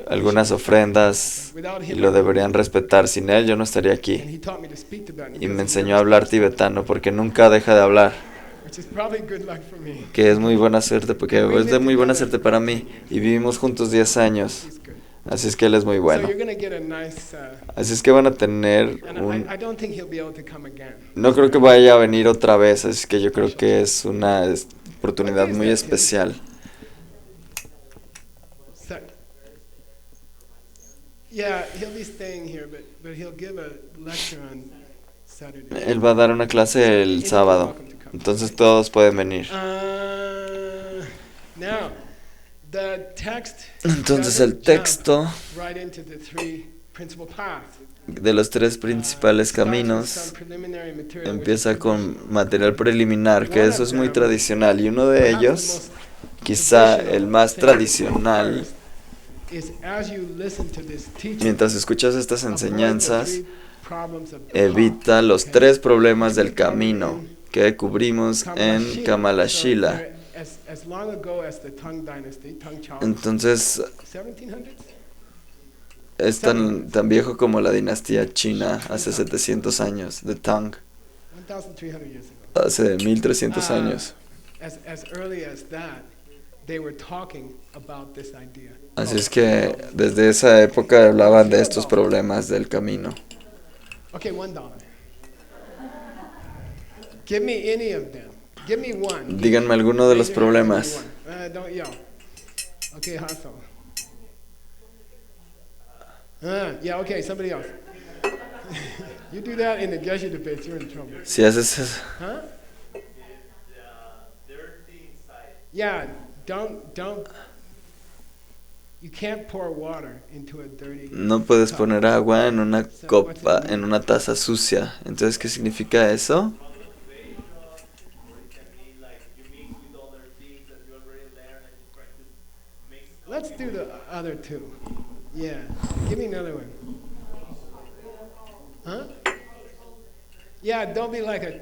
algunas ofrendas y lo deberían respetar. Sin él yo no estaría aquí. Y me enseñó a hablar tibetano porque nunca deja de hablar. Que es muy buena suerte, porque es de muy buena suerte para mí. Y vivimos juntos 10 años. Así es que él es muy bueno. Así es que van a tener No creo que vaya a venir otra vez, así es que yo creo que es una oportunidad muy especial. Él va a dar una clase el sábado, entonces todos pueden venir. Entonces el texto de los 3 principales caminos empieza con material preliminar, que eso es muy tradicional, y uno de ellos, quizá el más tradicional, mientras escuchas estas enseñanzas, evita los 3 problemas del camino que cubrimos en Kamalashila. Entonces, es tan viejo como la dinastía china, hace 700 años, de Tang, hace 1300 años. Así es que desde esa época hablaban de estos problemas del camino. Díganme alguno de los problemas. Somebody else. You do that in the Geshe debates, you're in trouble. Si haces eso. Yeah, don't. You can't pour water into a dirty. No puedes poner agua en una copa, en una taza sucia. Entonces, ¿qué significa eso? Let's do the other 2. Yeah, give me another one. Yeah, don't be like a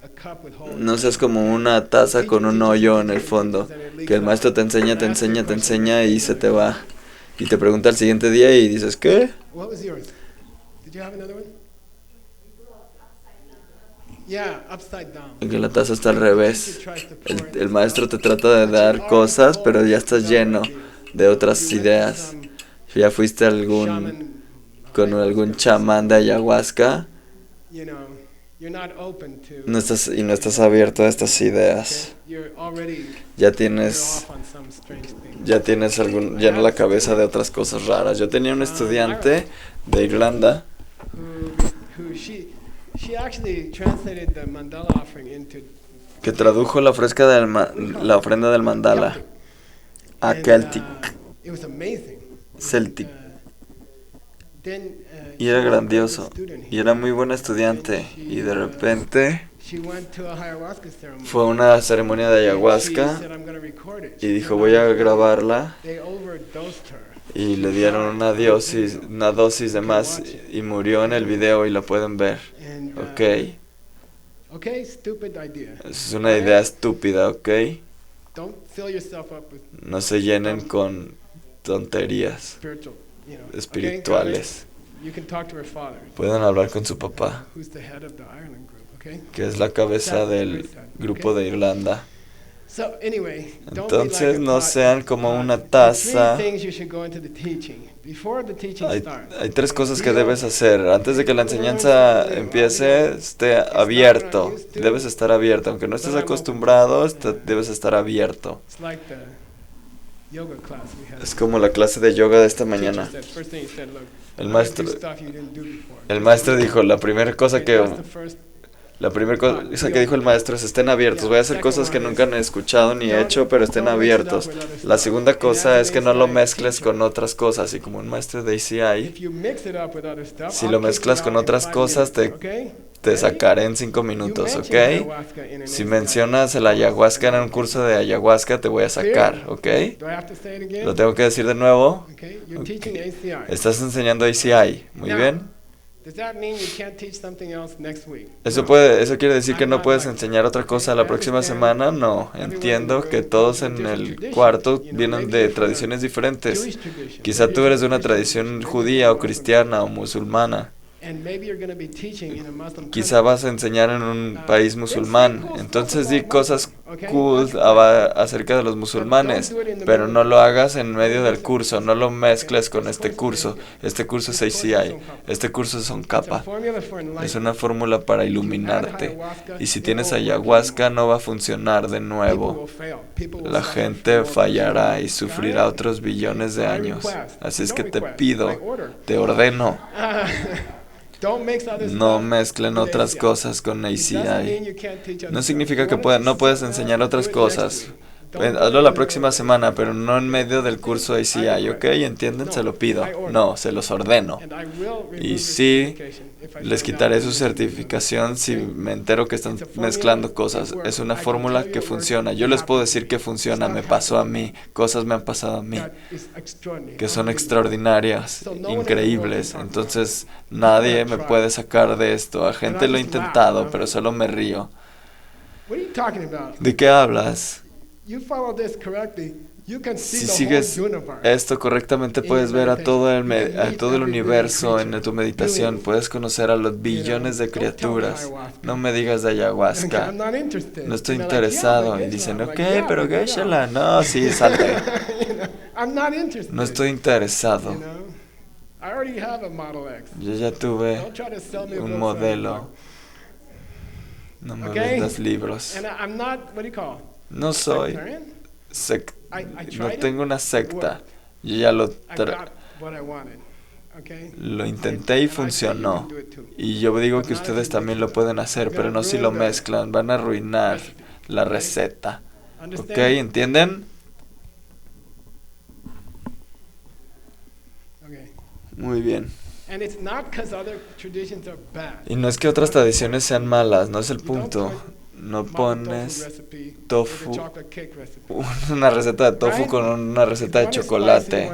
cup with holes. No seas como una taza con un hoyo en el fondo, que el maestro te enseña y se te va. Y te pregunta al siguiente día y dices, ¿qué? What was yours? Did you have another one? Yeah, upside down. Que la taza está al revés. El maestro te trata de dar cosas, pero ya estás lleno de otras ideas. ¿Ya fuiste con algún chamán de ayahuasca? No estás abierto a estas ideas. Ya tienes llena la cabeza de otras cosas raras. Yo tenía un estudiante de Irlanda que tradujo la ofrenda del mandala a Celtic. Y era grandioso. Y era muy buen estudiante. Y de repente fue a una ceremonia de ayahuasca y dijo, voy a grabarla. Y le dieron una dosis de más y murió en el video y la pueden ver. Ok. Es una idea estúpida, ok. No se llenen con tonterías espirituales. Pueden hablar con su papá, que es la cabeza del grupo de Irlanda. Entonces no sean como una taza. Hay 3 cosas que debes hacer. Antes de que la enseñanza empiece, esté abierto. Debes estar abierto. Aunque no estés acostumbrado, debes estar abierto. Es como la clase de yoga de esta mañana. El maestro dijo, la primera cosa que dijo el maestro es, estén abiertos. Voy a hacer cosas que nunca han escuchado ni hecho, pero estén abiertos. La segunda cosa es que no lo mezcles con otras cosas. Y como un maestro de ACI, si lo mezclas con otras cosas, te sacaré en 5 minutos, ¿ok? Si mencionas el ayahuasca en un curso de ayahuasca, te voy a sacar, ¿ok? ¿Lo tengo que decir de nuevo? Okay. Estás enseñando ACI, muy bien. ¿Eso quiere decir que no puedes enseñar otra cosa la próxima semana? No, entiendo que todos en el cuarto vienen de tradiciones diferentes. Quizá tú eres de una tradición judía o cristiana o musulmana. Quizá vas a enseñar en un país musulmán. Entonces di cosas cool acerca de los musulmanes, pero no lo hagas en medio del curso, no lo mezcles con este curso. Este curso es ACI, este curso es Tsongkhapa. Es una fórmula para iluminarte. Y si tienes ayahuasca no va a funcionar de nuevo. La gente fallará y sufrirá otros billones de años. Así es que te pido, te ordeno. No mezclen otras cosas con ACI. No significa que no puedes enseñar otras cosas. Hazlo la próxima semana, pero no en medio del curso ACI, ¿ok? ¿Entienden? Se lo pido. No, se los ordeno. Y sí, les quitaré su certificación si me entero que están mezclando cosas. Es una fórmula que funciona. Yo les puedo decir que funciona. Me pasó a mí. Cosas me han pasado a mí que son extraordinarias, increíbles. Entonces, nadie me puede sacar de esto. La gente lo ha intentado, pero solo me río. ¿De qué hablas? Si sigues esto correctamente, puedes ver a todo el universo en tu meditación. Puedes conocer a los billones de criaturas. No me digas de ayahuasca. No estoy interesado. Y dicen, ok, pero Geshe-la. No, sí, salte. No estoy interesado. Yo ya tuve un modelo. No me vendas libros. No soy no tengo una secta. Yo ya lo intenté y funcionó. Y yo digo que ustedes también lo pueden hacer, pero no si lo mezclan. Van a arruinar la receta. ¿Ok? ¿Entienden? Muy bien. Y no es que otras tradiciones sean malas, no es el punto. No pones tofu, una receta de tofu con una receta de chocolate.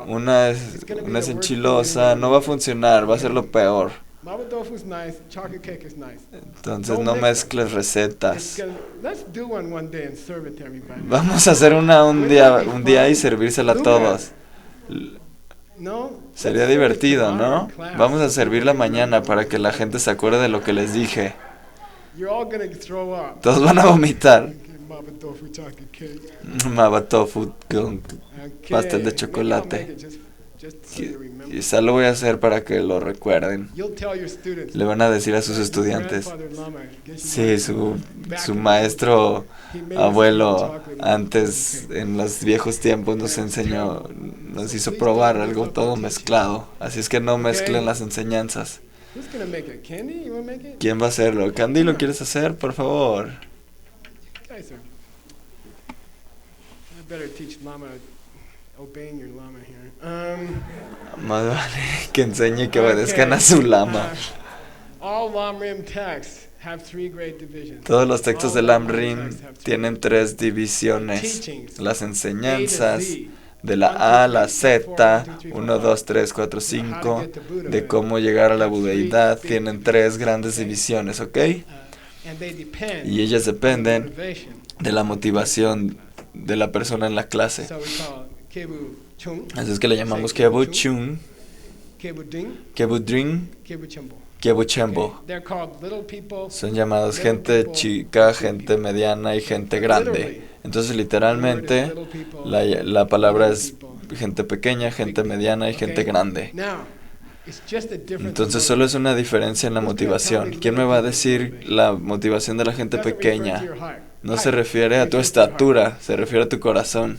Una es enchilosa, no va a funcionar, va a ser lo peor. Entonces no mezcles recetas. Vamos a hacer un día y servírsela a todos. Sería divertido, ¿no? Vamos a servirla mañana para que la gente se acuerde de lo que les dije. Todos van a vomitar. Maba tofu con pastel de chocolate. Quizá lo voy a hacer para que lo recuerden. Le van a decir a sus estudiantes. Sí, su maestro abuelo antes, en los viejos tiempos, nos hizo probar algo todo mezclado. Así es que no mezclen las enseñanzas. ¿Quién va a hacerlo? ¿Candy, lo quieres hacer? Por favor. Más vale que enseñe que obedezcan a su lama. Todos los textos del Lam-Rim tienen 3 divisiones. Las enseñanzas de la A a la Z, 1, 2, 3, 4, 5, de cómo llegar a la budeidad, tienen 3 grandes divisiones, ¿ok? Y ellas dependen de la motivación de la persona en la clase. Así es que le llamamos Kebu Chun, Kebu Dring, Kebu Chembo. Son llamados gente chica, gente mediana y gente grande. Entonces literalmente la palabra es gente pequeña, gente mediana y gente grande. Entonces solo es una diferencia en la motivación. ¿Quién me va a decir la motivación de la gente pequeña? No se refiere a tu estatura, se refiere a tu corazón.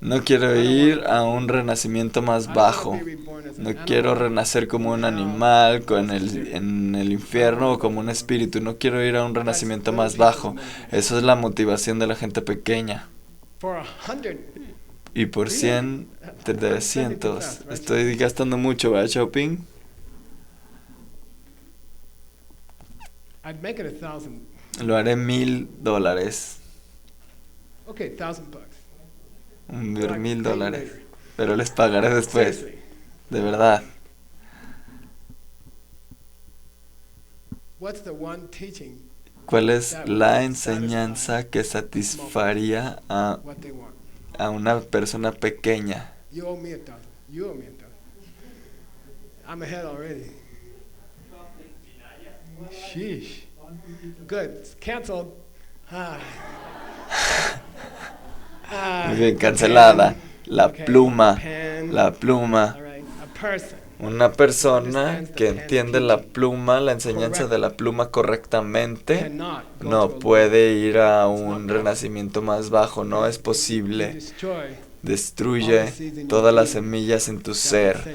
No quiero ir a un renacimiento más bajo. No quiero renacer como un animal en el infierno o como un espíritu. No quiero ir a un renacimiento más bajo. Eso es la motivación de la gente pequeña. Y por 100, 300. Estoy gastando mucho, ¿verdad, Shopping? Lo haré $1,000. Okay, $1,000. $1,000. Pero les pagaré después. De verdad. ¿Cuál es la enseñanza que satisfaría a una persona pequeña? You owe me $1,000. You owe me $1,000. I'm ahead already. Sheesh. Good. It's canceled. Muy bien, cancelada. La pluma. La pluma. Una persona que entiende la pluma, la enseñanza de la pluma correctamente, no puede ir a un renacimiento más bajo. No es posible. Destruye todas las semillas en tu ser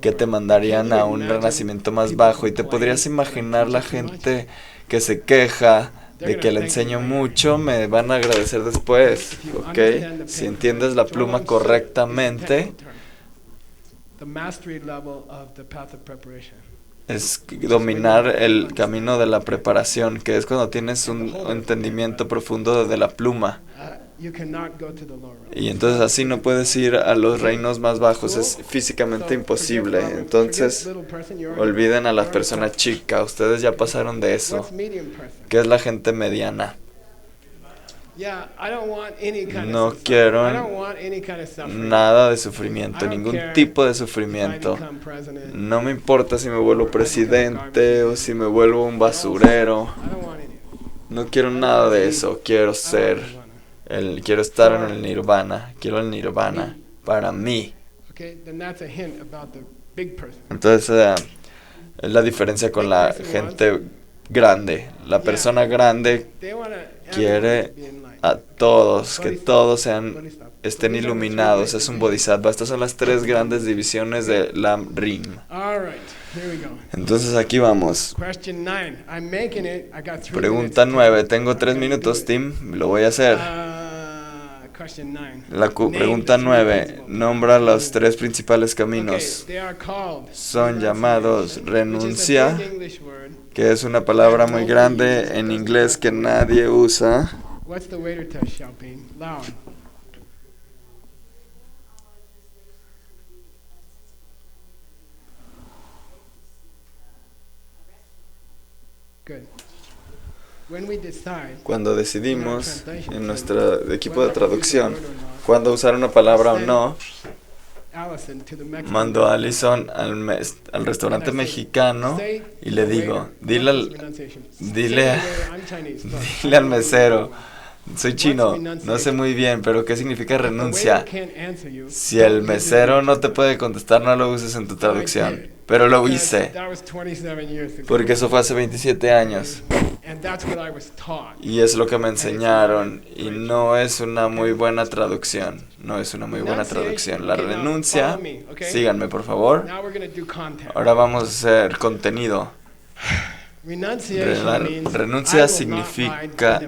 que te mandarían a un renacimiento más bajo. Y te podrías imaginar la gente que se queja de que le enseño mucho, me van a agradecer después, ¿ok? Si entiendes la pluma correctamente, es dominar el camino de la preparación, que es cuando tienes un entendimiento profundo de la pluma. Y entonces así no puedes ir a los reinos más bajos, es físicamente imposible. Entonces olviden a la persona chica, ustedes ya pasaron de eso. ¿Qué es la gente mediana? No quiero nada de sufrimiento, ningún tipo de sufrimiento. No me importa si me vuelvo presidente o si me vuelvo un basurero. No quiero nada de eso, quiero estar en el nirvana, quiero el nirvana para mí. Entonces es la diferencia con la gente grande. La persona grande quiere a todos, que todos estén iluminados. Es un bodhisattva. Estas son las 3 grandes divisiones de Lam Rim. Entonces aquí vamos. Pregunta 9. Tengo 3 minutos, Tim. Lo voy a hacer. La pregunta 9. Nombra los 3 principales caminos. Son llamados renuncia, que es una palabra muy grande en inglés que nadie usa. Cuando decidimos en nuestro equipo de traducción cuándo usar una palabra o no, mando a Allison al restaurante mexicano y le digo, dile al mesero, soy chino, no sé muy bien, pero ¿qué significa renuncia? Si el mesero no te puede contestar, no lo uses en tu traducción. Pero lo hice, porque eso fue hace 27 años. Y es lo que me enseñaron, y no es una muy buena traducción. No es una muy buena traducción. La renuncia, síganme por favor. Ahora vamos a hacer contenido. Renuncia significa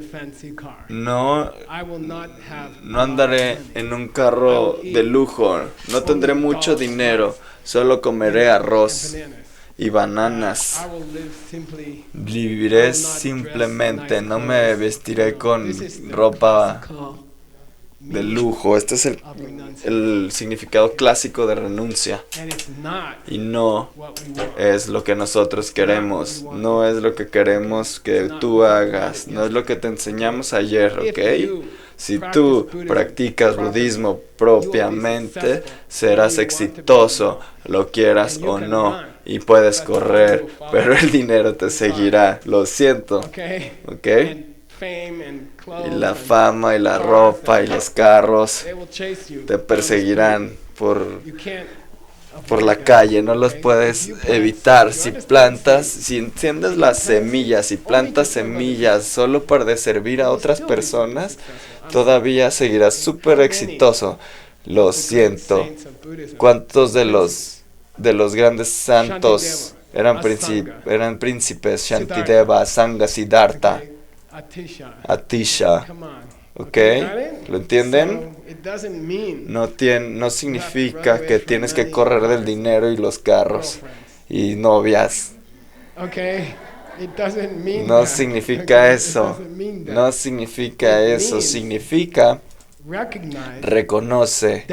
no andaré en un carro de lujo, no tendré mucho dinero, solo comeré arroz y bananas. Viviré simplemente, no me vestiré con ropa de lujo. Este es el significado clásico de renuncia. Y no es lo que nosotros queremos. No es lo que queremos que tú hagas. No es lo que te enseñamos ayer, ¿ok? Si tú practicas budismo propiamente, serás exitoso, lo quieras o no, y puedes correr, pero el dinero te seguirá. Lo siento, ¿ok? Y la fama y la ropa y los carros te perseguirán por la calle, no los puedes evitar. Si enciendes las semillas y plantas semillas solo para servir a otras personas, todavía seguirás súper exitoso. Lo siento. ¿Cuántos de los grandes santos eran príncipes? Shantideva, Asanga, Siddhartha, Atisha. ¿Ok? ¿Lo entienden? No significa que tienes que correr del dinero y los carros y novias. No significa eso. No significa eso. Significa reconoce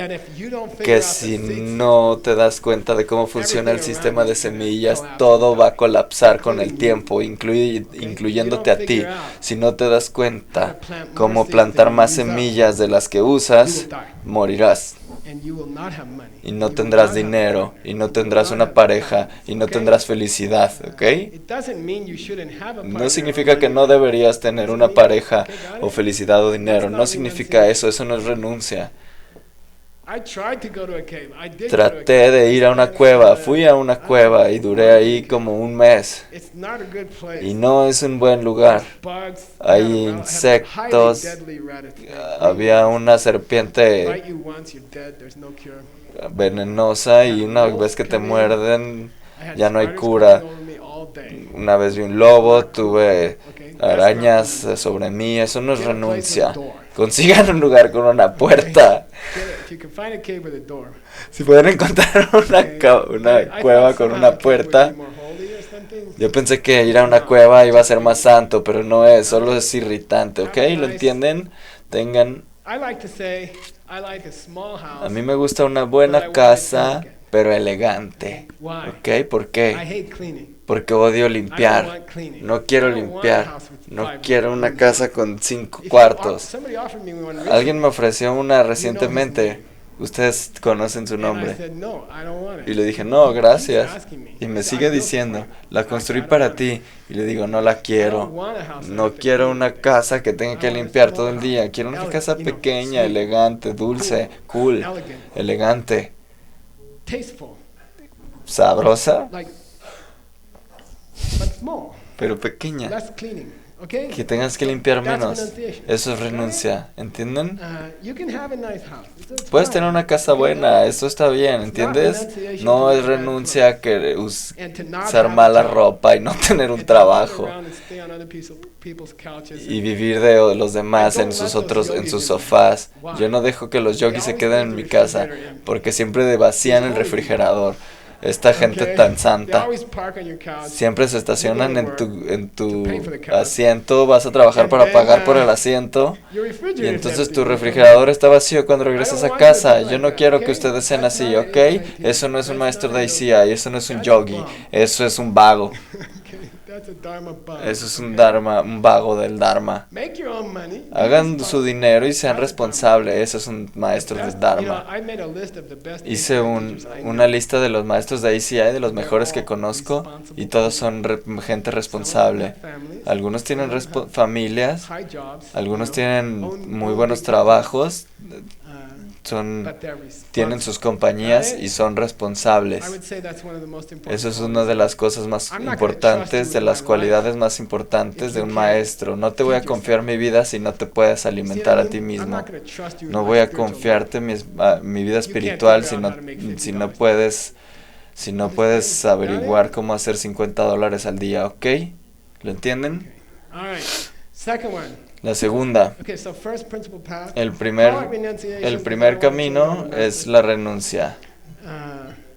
que si no te das cuenta de cómo funciona el sistema de semillas, todo va a colapsar con el tiempo, incluyéndote a ti. Si no te das cuenta cómo plantar más semillas de las que usas, morirás. Y no tendrás dinero, y no tendrás una pareja, y no tendrás felicidad, ¿ok? No significa que no deberías tener una pareja o felicidad o dinero. No significa eso, eso no es renuncia. Traté de ir a una cueva, fui a una cueva y duré ahí como un mes. Y no es un buen lugar. Hay insectos, había una serpiente venenosa y una vez que te muerden ya no hay cura. Una vez vi un lobo, tuve arañas sobre mí, eso no es renuncia. Consigan un lugar con una puerta. Si pueden encontrar una cueva con una puerta. Yo pensé que ir a una cueva iba a ser más santo, pero no es, solo es irritante, ¿ok? ¿Lo entienden? A mí me gusta una buena casa, pero elegante, ¿ok? ¿Por qué? Porque odio limpiar. No quiero limpiar. No quiero una casa con 5 cuartos. Alguien me ofreció una recientemente. Ustedes conocen su nombre. Y le dije, no, gracias. Y me sigue diciendo, la construí para ti. Y le digo, no la quiero. No quiero una casa que tenga que limpiar todo el día. Quiero una casa pequeña, elegante, dulce, cool, elegante, sabrosa, pero pequeña, que tengas que limpiar menos. Eso es renuncia, ¿entienden? Puedes tener una casa buena, eso está bien, ¿entiendes? No es renuncia que usar mala ropa y no tener un trabajo y vivir de los demás en sus sofás. Yo no dejo que los yogis se queden en mi casa porque siempre vacían el refrigerador. Esta gente tan santa siempre se estacionan en tu asiento, vas a trabajar para pagar por el asiento y entonces tu refrigerador está vacío cuando regresas a casa. Yo no quiero que ustedes sean así, ¿ok? Eso no es un maestro de ICI, eso no es un yogi, eso es un vago. Eso es un vago del Dharma. Hagan su dinero y sean responsables. Eso es un maestro del Dharma. Hice una lista de los maestros de ICI, de los mejores que conozco, y todos son gente responsable. Algunos tienen familias, algunos tienen muy buenos trabajos, tienen sus compañías y son responsables. Eso es una de las cosas más importantes, de las cualidades más importantes de un maestro. No te voy a confiar mi vida si no te puedes alimentar a ti mismo. No voy a confiarte mi vida espiritual si no puedes averiguar cómo hacer $50 al día, ¿ok? ¿Lo entienden? La segunda, el primer camino es la renuncia.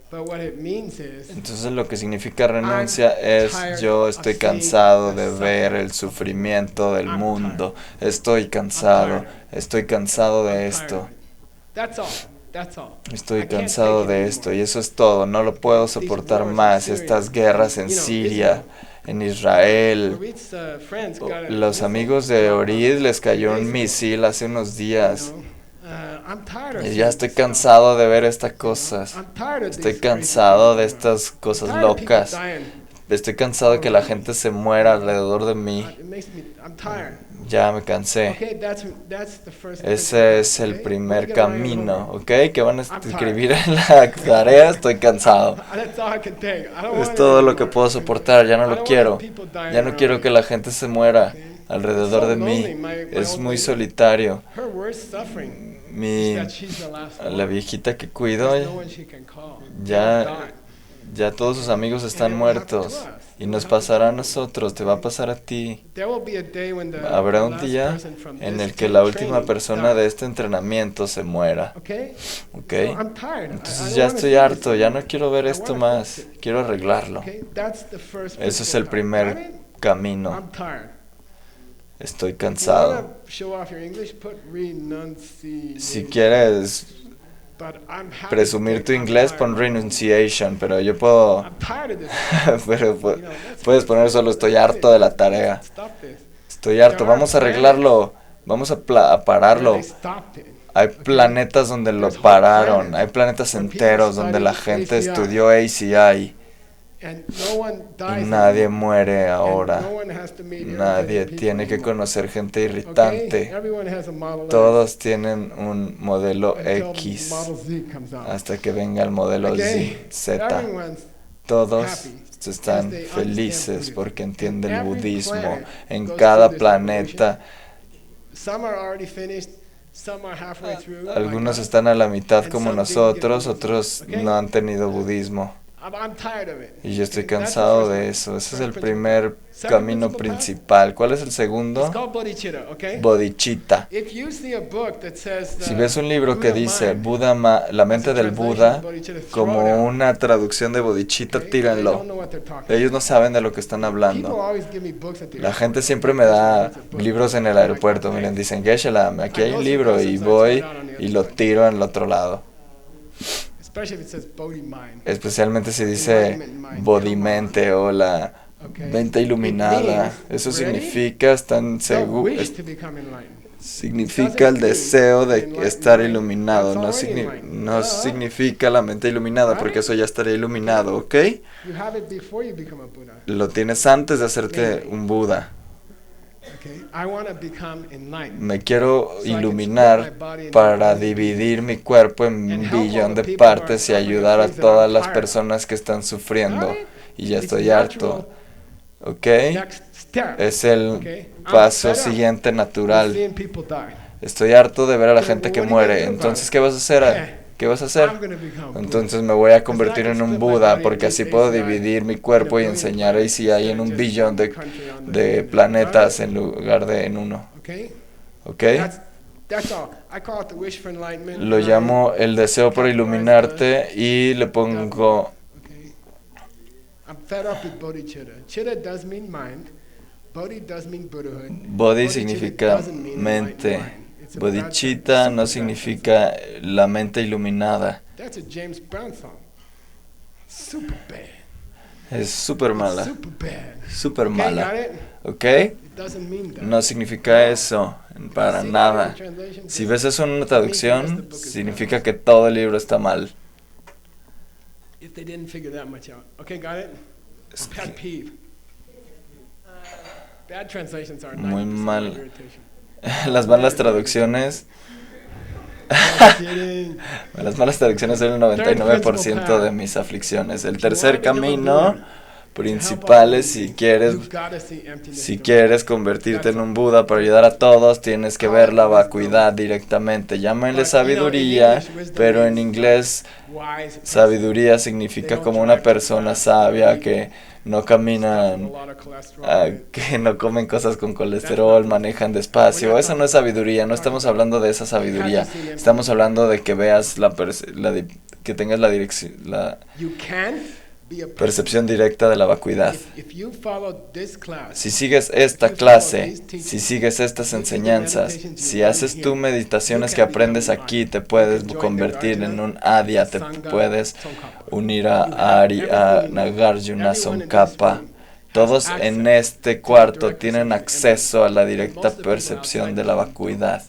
Entonces lo que significa renuncia es yo estoy cansado de ver el sufrimiento del mundo. Estoy cansado de esto. Estoy cansado de esto y eso es todo. No lo puedo soportar más. Estas guerras en Siria, en Israel. Los amigos de Orid les cayó un misil hace unos días. Y ya estoy cansado de ver estas cosas. Estoy cansado de estas cosas locas. Estoy cansado de que la gente se muera alrededor de mí. Ya me cansé. Ese es el primer camino, ¿ok? Que van a escribir en la tarea. Estoy cansado. Es todo lo que puedo soportar. Ya no lo quiero. Ya no quiero que la gente se muera alrededor de mí. Es muy solitario. la viejita que cuido, ya todos sus amigos están muertos. Y nos pasará a nosotros, te va a pasar a ti. Habrá un día en el que la última persona de este entrenamiento se muera. ¿Ok? Entonces ya estoy harto, ya no quiero ver esto más. Quiero arreglarlo. Eso es el primer camino. Estoy cansado. Si quieres presumir tu inglés, pon renunciation, pero yo puedo... pero puedes poner solo estoy harto de la tarea. Estoy harto, vamos a arreglarlo, vamos a pararlo. Hay planetas donde lo pararon, hay planetas enteros donde la gente estudió ACI. Y nadie muere ahora. Nadie tiene que conocer gente irritante. Todos tienen un modelo X hasta que venga el modelo Z. Todos están felices porque entienden el budismo. En cada planeta, algunos están a la mitad como nosotros, otros no han tenido budismo. Y yo estoy cansado de eso. Ese es el primer camino principal. ¿Cuál es el segundo? Bodhicitta. Si ves un libro que dice la mente del Buda, como una traducción de Bodhicitta, tírenlo. Ellos no saben de lo que están hablando. La gente siempre me da libros en el aeropuerto. Miren, dicen, Geshe-la, aquí hay un libro, y voy y lo tiro en el otro lado. Especialmente si dice Bodhimente o la mente iluminada. Eso significa, están seguros, significa el deseo de estar iluminado. No significa la mente iluminada, porque eso ya estaría iluminado, ¿ok? Lo tienes antes de hacerte un Buda. Me quiero iluminar para dividir mi cuerpo en un billón de partes y ayudar a todas las personas que están sufriendo. Y ya estoy harto. ¿Ok? Es el paso siguiente natural. Estoy harto de ver a la gente que muere. Entonces, ¿qué vas a hacer? ¿Qué vas a hacer? Entonces me voy a convertir en un Buda, porque así puedo dividir mi cuerpo y enseñar ACI en un billón de planetas en lugar de en uno. ¿Ok? Lo llamo el deseo por iluminarte y le pongo... Bodhi significa mente. Bodhicitta no significa la mente iluminada. Es súper mala. Súper mala. ¿Ok? No significa eso, para nada. Si ves eso en una traducción, significa que todo el libro está mal. Muy mal. Las malas traducciones. Las malas traducciones son el 99% de mis aflicciones. El tercer camino principal es si quieres convertirte en un Buda para ayudar a todos, tienes que ver la vacuidad directamente. Llámenle sabiduría, pero en inglés sabiduría significa como una persona sabia que no caminan, que no comen cosas con colesterol, manejan despacio. Eso no es sabiduría, no estamos hablando de esa sabiduría. Estamos hablando de que veas que tengas la percepción directa de la vacuidad. Si sigues esta clase, si sigues estas enseñanzas, si haces tú meditaciones que aprendes aquí, te puedes convertir en un Adya, te puedes unir a Nagarjuna, Tsongkhapa. Todos en este cuarto tienen acceso a la directa percepción de la vacuidad.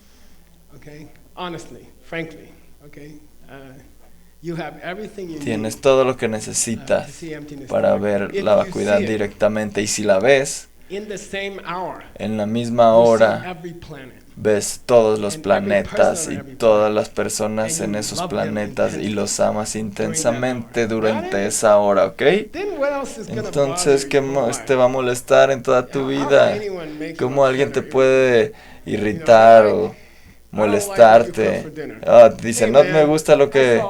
Tienes todo lo que necesitas para ver la vacuidad directamente, y si la ves, en la misma hora ves todos los planetas y todas las personas en esos planetas y los amas intensamente durante esa hora, ¿ok? Entonces, ¿qué te va a molestar en toda tu vida? ¿Cómo alguien te puede irritar o molestarte. Dice, no me gusta lo que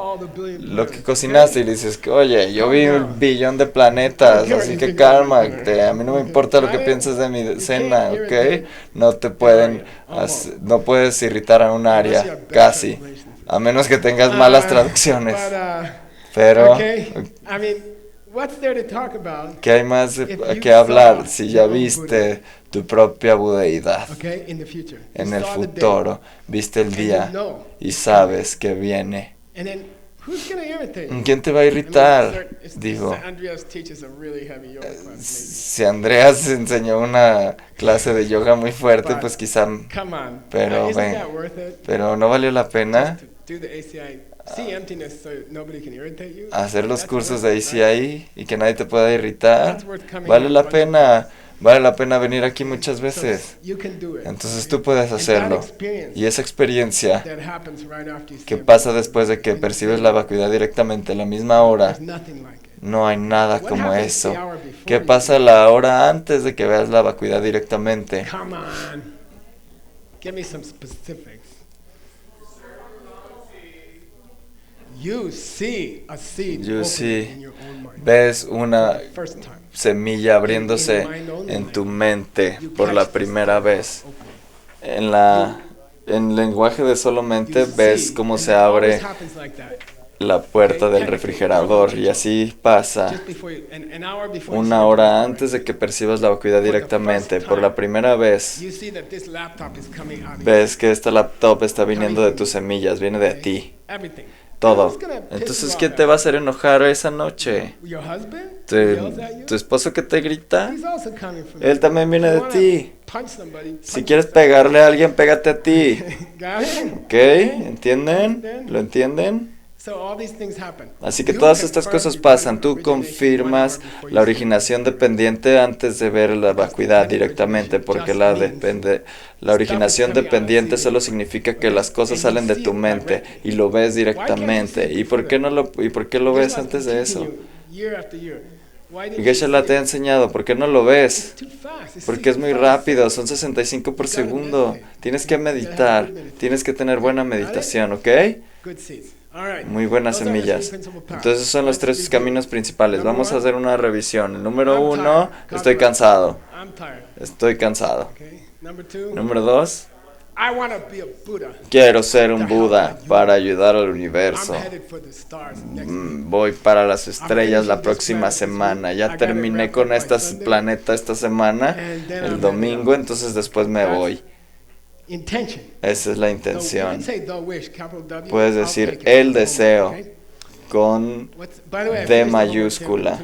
cocinaste. Y le dices, oye, yo vi 1 billón de planetas, así que cálmate. A mí no me importa lo que pienses de mi cena, ¿ok? No te pueden, no puedes irritar a un área, casi. A menos que tengas malas traducciones. Pero, ¿qué hay más que hablar si ya viste tu propia budeidad? En el futuro, viste el día y sabes que viene. ¿Quién te va a irritar? Digo, si Andreas enseñó una clase de yoga muy fuerte, pues quizá, pero pero no valió la pena hacer los cursos de ACI y que nadie te pueda irritar. Vale la pena venir aquí muchas veces. Entonces tú puedes hacerlo. Y esa experiencia que pasa después de que percibes la vacuidad directamente a la misma hora, no hay nada como eso. ¿Qué pasa la hora antes de que veas la vacuidad directamente? You see, ves una semilla abriéndose en tu mente por la primera vez. En lenguaje de solo mente ves cómo se abre la puerta del refrigerador y así pasa 1 hora antes de que percibas la vacuidad directamente. Por la primera vez ves que esta laptop está viniendo de tus semillas, viene de ti. Todo. Entonces, ¿quién te va a hacer enojar esa noche? ¿Tu esposo que te grita? Él también viene de ti. Si quieres pegarle a alguien, pégate a ti. ¿Ok? ¿Entienden? ¿Lo entienden? Así que todas estas cosas pasan. Tú confirmas la originación dependiente antes de ver la vacuidad directamente, porque la originación dependiente solo significa que las cosas salen de tu mente y lo ves directamente. ¿Y por qué lo ves antes de eso? Geshe-la te ha enseñado, ¿por qué no lo ves? Porque es muy rápido, son 65 por segundo. Tienes que meditar, tienes que tener buena meditación, ¿ok? Muy buenas semillas. Entonces son los 3 caminos principales. Vamos a hacer una revisión. El número 1, estoy cansado. Estoy cansado. Número 2, quiero ser un Buda para ayudar al universo. Voy para las estrellas la próxima semana. Ya terminé con este planeta esta semana, el domingo, entonces después me voy. Esa es la intención. Puedes decir el deseo con D mayúscula.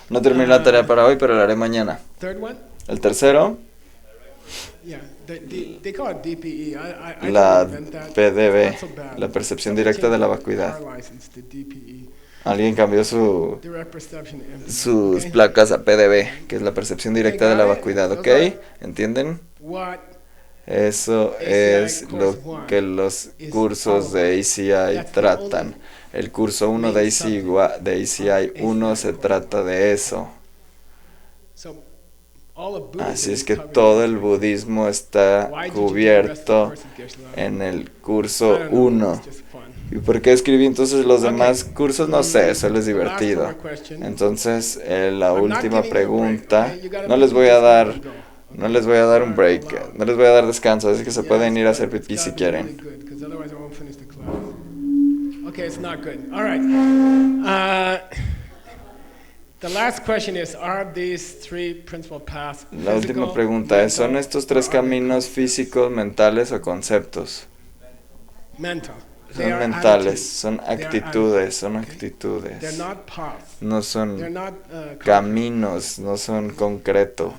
No terminé la tarea para hoy, pero la haré mañana. El tercero, la PDB, la percepción directa de la vacuidad. Alguien cambió sus placas a PDB, que es la percepción directa de la vacuidad, ¿ok? ¿Entienden? Eso es lo que los cursos de ACI tratan. El curso 1 de ACI 1 se trata de eso. Así es que todo el budismo está cubierto en el curso 1. ¿Y por qué escribí entonces los demás cursos? No sé, solo es divertido. Entonces, la última pregunta, no les voy a dar un break, no les voy a dar descanso, así que se pueden ir a hacer pipí si quieren. Okay, it's not good. All right. The last question is, are these 3 principal paths physical, La última pregunta es, ¿son estos 3 caminos físicos, mentales o conceptos? Mental. Son mentales, son actitudes, no son caminos, no son concreto,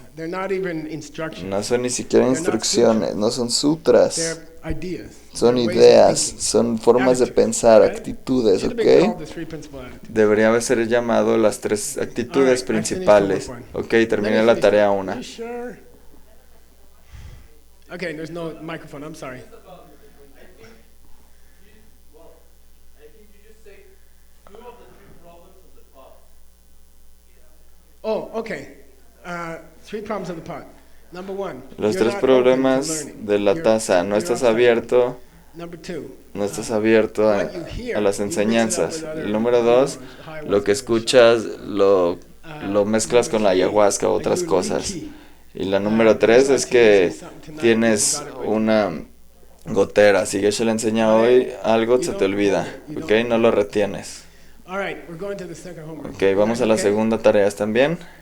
no son ni siquiera instrucciones, no son sutras, son ideas, son formas de pensar, actitudes, ¿ok? Debería haber ser llamado las 3 actitudes principales. Ok, terminé la tarea 1. Okay, there's no microphone, I'm sorry. Okay. 3 problems of the pot. Number 1. Los you're 3 not problemas open to learning. de la taza. No You're estás outside. abierto, Number 2. no estás abierto What you hear, a las you mix it up enseñanzas. with other El número 2, ayahuasca lo que or escuchas lo mezclas con la ayahuasca o like otras you cosas. leaky. Y la número 3 es que tienes Got it right. una gotera. Si Geshe le enseña hoy algo, se te olvida. ¿Ok? No lo retienes. All right, we're going to the second homework. Ok, vamos a la Okay? segunda tarea. ¿Están bien?